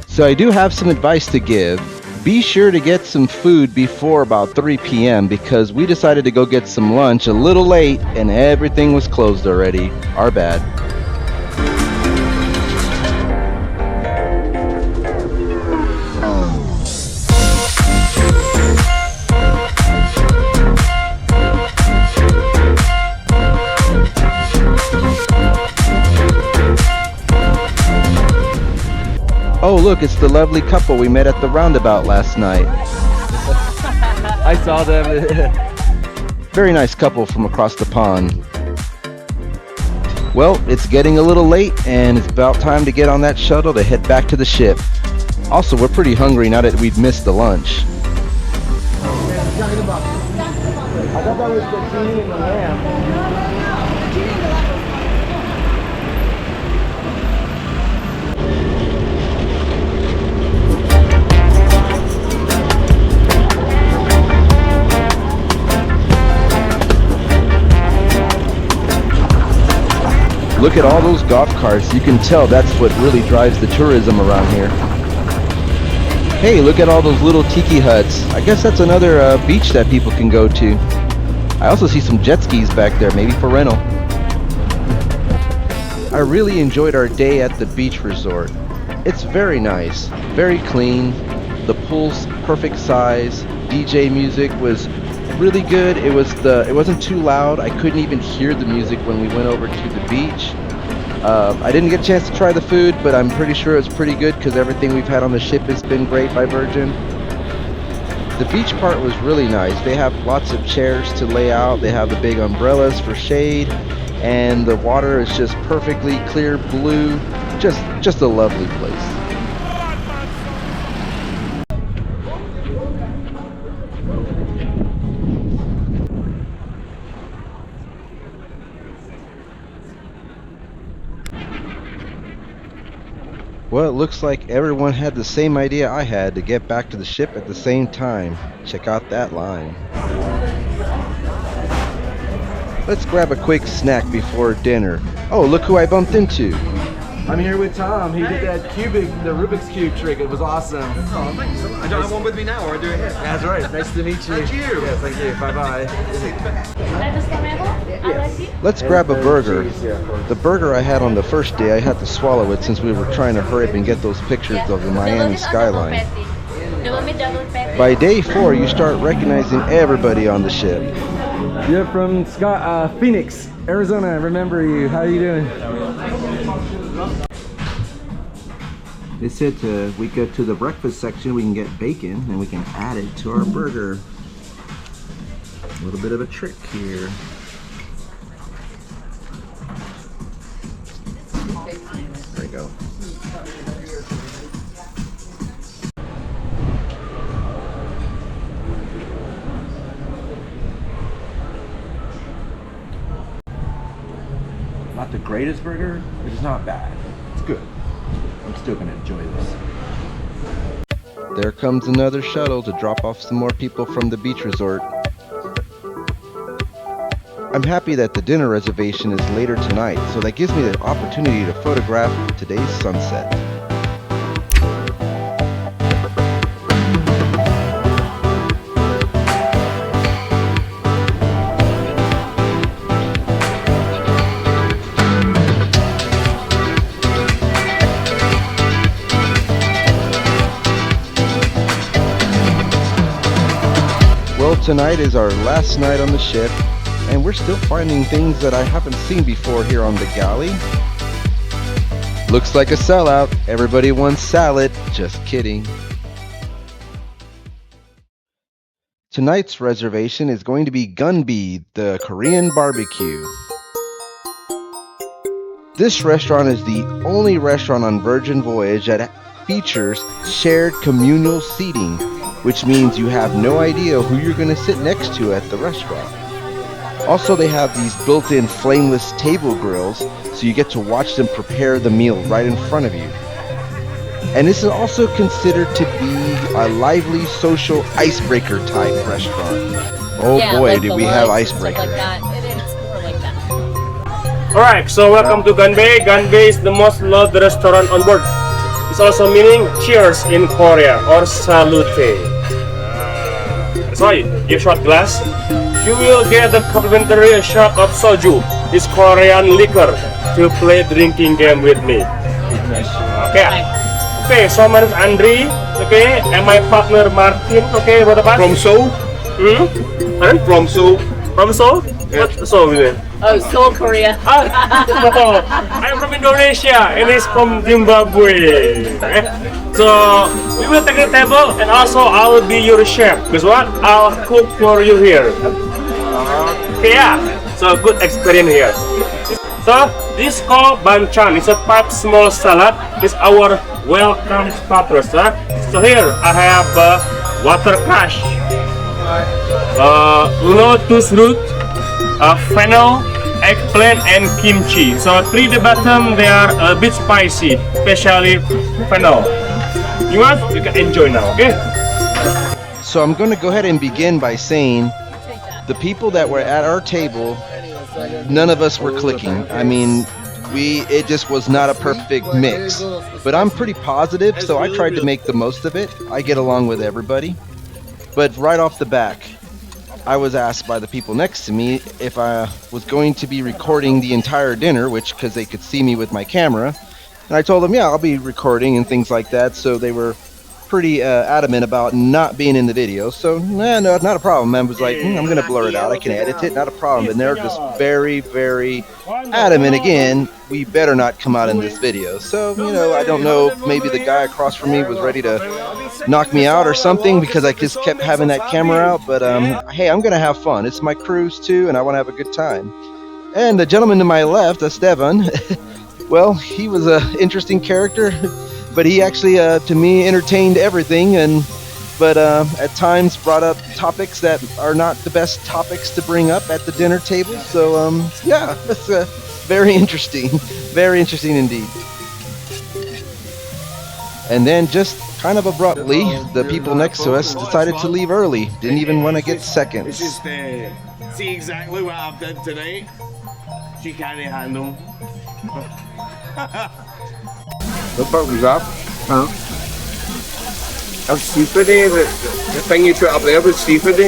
So I do have some advice to give. Be sure to get some food before about 3 p.m. because we decided to go get some lunch a little late and everything was closed already. Our bad. Oh look, it's the lovely couple we met at the roundabout last night. I saw them. Very nice couple from across the pond. Well, it's getting a little late and it's about time to get on that shuttle to head back to the ship. Also, we're pretty hungry now that we've missed the lunch. I thought that was the genie and the lamb. Look at all those golf carts. You can tell that's what really drives the tourism around here. Hey, look at all those little tiki huts. I guess that's another beach that people can go to. I also see some jet skis back there, maybe for rental. I really enjoyed our day at the beach resort. It's very nice, very clean. The pool's perfect size. DJ music was really good. It wasn't too loud. I couldn't even hear the music when we went over to the beach. I didn't get a chance to try the food, but I'm pretty sure it's pretty good because everything we've had on the ship has been great by Virgin. The beach part was really nice. They have lots of chairs to lay out. They have the big umbrellas for shade, and the water is just perfectly clear blue. Just a lovely place. Well, it looks like everyone had the same idea I had to get back to the ship at the same time. Check out that line. Let's grab a quick snack before dinner. Oh, look who I bumped into. I'm here with Tom. He did that the Rubik's Cube trick. It was awesome. Oh, thank you so much. I don't have one with me now, or I do it here? That's right. Nice to meet you. Thank you. Yes, thank you. Bye-bye. Let's grab a burger. The burger I had on the first day, I had to swallow it since we were trying to hurry up and get those pictures of the Miami skyline. By day 4, you start recognizing everybody on the ship. You're from Phoenix, Arizona. I remember you. How are you doing? They said we go to the breakfast section, we can get bacon and we can add it to our burger. A little bit of a trick here. There we go. Not the greatest burger, but it's not bad. It's good. I'm still gonna enjoy this. There comes another shuttle to drop off some more people from the beach resort. I'm happy that the dinner reservation is later tonight, so that gives me the opportunity to photograph today's sunset. Well, tonight is our last night on the ship, and we're still finding things that I haven't seen before here on the Galley. Looks like a sellout. Everybody wants salad. Just kidding. Tonight's reservation is going to be Gunbae, the Korean BBQ. This restaurant is the only restaurant on Virgin Voyage that features shared communal seating, which means you have no idea who you're going to sit next to at the restaurant. Also, they have these built-in flameless table grills, so you get to watch them prepare the meal right in front of you. And this is also considered to be a lively social icebreaker type restaurant. Oh yeah, boy, like did we have icebreaker. Like that. It is more like that. Alright, so welcome to Gunbae. Gunbae is the most loved restaurant on board. It's also meaning cheers in Korea, or salute. That's right, your shot glass. You will get a complimentary shot of soju, this Korean liquor, to play drinking game with me. Okay, so my name is Andri, okay, and my partner Martin, okay, what about? From Seoul? Pardon? From Seoul. From Seoul? Yeah. What Seoul is it? Oh, Seoul, Korea. I'm from Indonesia, and he's from Zimbabwe. Okay? So, we will take the table, and also I will be your chef. Guess what? I'll cook for you here. Okay, yeah. So, good experience here. So, this called banchan. It's a pipe small salad. It's our welcome starters. So, here I have water crush, lotus root, fennel, eggplant, and kimchi. So, three at the bottom, they are a bit spicy, especially fennel. You want? You can enjoy now, okay? So I'm going to go ahead and begin by saying the people that were at our table, none of us were clicking. I mean, it just was not a perfect mix. But I'm pretty positive, so I tried to make the most of it. I get along with everybody. But right off the back, I was asked by the people next to me if I was going to be recording the entire dinner, because they could see me with my camera. And I told them, yeah, I'll be recording and things like that. So they were pretty adamant about not being in the video. So, no, not a problem. I was like, I'm going to blur it out. I can edit it, not a problem. And they're just very, very adamant again, we better not come out in this video. So, I don't know, maybe the guy across from me was ready to knock me out or something because I just kept having that camera out. But, hey, I'm going to have fun. It's my cruise, too, and I want to have a good time. And the gentleman to my left, Esteban, well, he was an interesting character, but he actually, to me, entertained everything, but at times brought up topics that are not the best topics to bring up at the dinner table. So, yeah, it's very interesting indeed. And then just kind of abruptly, the people next to us decided to leave early. Didn't even want to get seconds. It's just see exactly what I've done tonight. She can't handle. What part was that? Huh? That's seafood, the thing you put up there was seafood.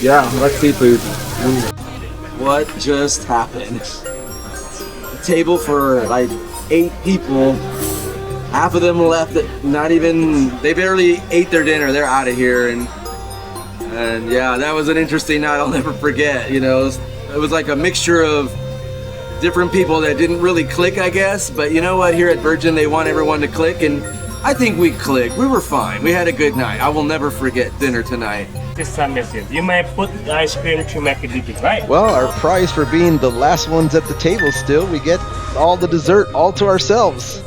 Yeah, that's seafood. What just happened? A table for like 8 people. Half of them left they barely ate their dinner. They're out of here, and yeah, that was an interesting night I'll never forget. It was like a mixture of different people that didn't really click, I guess. But you know what? Here at Virgin, they want everyone to click, and I think we clicked. We were fine. We had a good night. I will never forget dinner tonight. This time, you may put the ice cream to make it big, right? Well, our prize for being the last ones at the table still, we get all the dessert all to ourselves.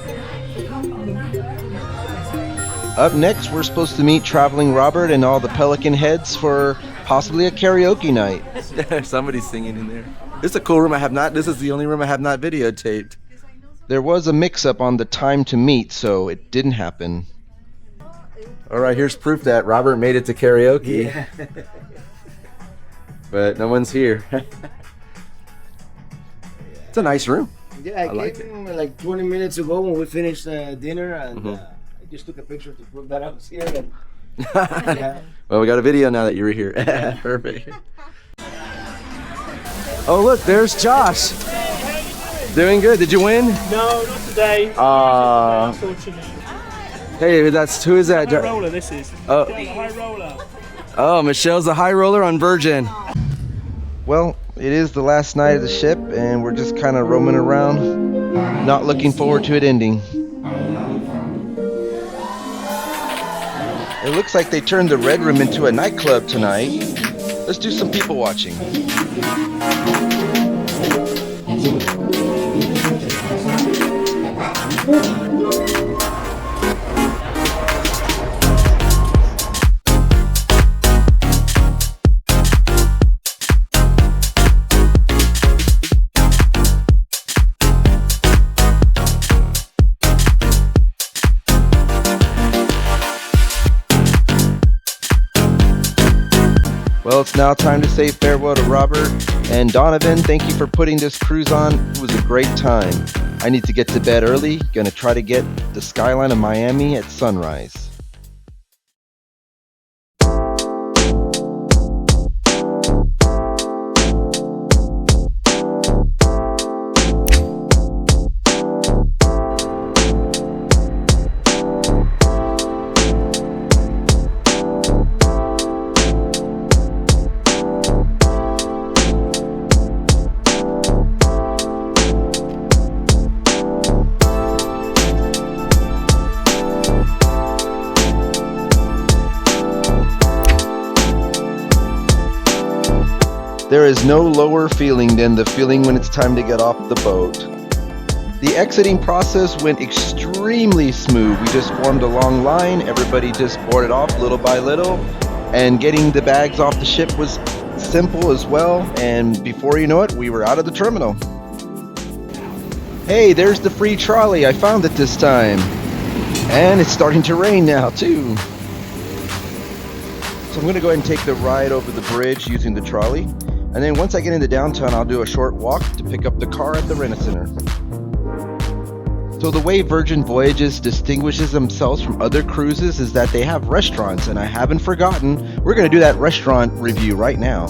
Up next, we're supposed to meet Traveling Robert and all the Pelican heads for possibly a karaoke night. Somebody's singing in there. This is a cool room. This is the only room I have not videotaped. There was a mix-up on the time to meet, so it didn't happen. All right, here's proof that Robert made it to karaoke. Yeah. But no one's here. It's a nice room. Yeah, I came in like 20 minutes ago when we finished dinner, and I just took a picture to prove that I was here. And, yeah. Well, we got a video now that you were here. Perfect. Oh, look, there's Josh. Doing good. Did you win? No, not today. Hey, who is that? High roller, this is. Oh. High roller. Oh, Michelle's the high roller on Virgin. Well, it is the last night of the ship, and we're just kind of roaming around, not looking forward to it ending. It looks like they turned the Red Room into a nightclub tonight. Let's do some people watching. Well, it's now time to say farewell to Robert. And Donovan, thank you for putting this cruise on. It was a great time. I need to get to bed early. Gonna try to get the skyline of Miami at sunrise. There is no lower feeling than the feeling when it's time to get off the boat. The exiting process went extremely smooth. We just formed a long line, everybody just boarded off little by little, and getting the bags off the ship was simple as well, and before you know it, we were out of the terminal. Hey, there's the free trolley, I found it this time. And it's starting to rain now too. So I'm gonna go ahead and take the ride over the bridge using the trolley. And then once I get into downtown, I'll do a short walk to pick up the car at the Rent-A-Center. So the way Virgin Voyages distinguishes themselves from other cruises is that they have restaurants, and I haven't forgotten, we're gonna do that restaurant review right now.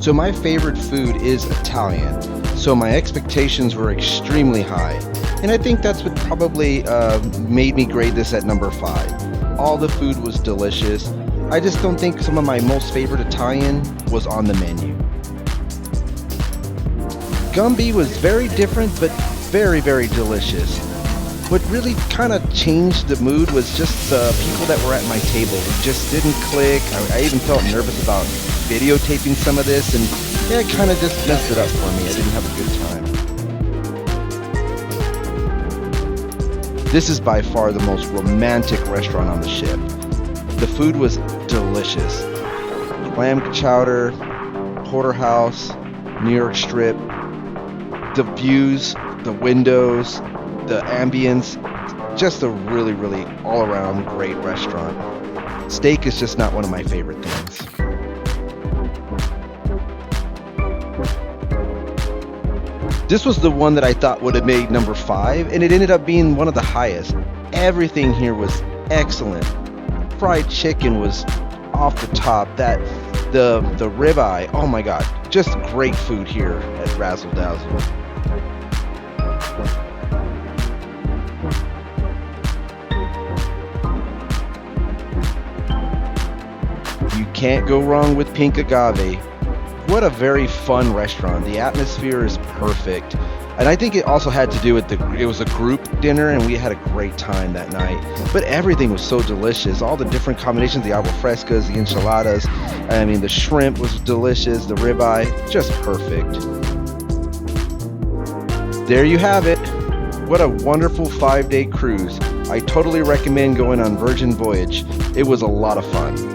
So my favorite food is Italian, so my expectations were extremely high. And I think that's what probably made me grade this at number 5. All the food was delicious. I just don't think some of my most favorite Italian was on the menu. Gunbae was very different, but very, very delicious. What really kind of changed the mood was just the people that were at my table. It just didn't click. I even felt nervous about videotaping some of this, and yeah, it kind of just messed it up for me. I didn't have a good time. This is by far the most romantic restaurant on the ship. The food was delicious. Clam chowder, porterhouse, New York strip, the views, the windows, the ambience, just a really, really all-around great restaurant. Steak is just not one of my favorite things. This was the one that I thought would have made number 5, and it ended up being one of the highest. Everything here was excellent. Fried chicken was off the top. The ribeye, oh my god, just great food here at Razzle Dazzle. You can't go wrong with pink agave. what a very fun restaurant. The atmosphere is perfect. And I think it also had to do with it was a group dinner and we had a great time that night. But everything was so delicious. All the different combinations, the agua frescas, the enchiladas. I mean, the shrimp was delicious, the ribeye, just perfect. There you have it. What a wonderful 5-day cruise. I totally recommend going on Virgin Voyage. It was a lot of fun.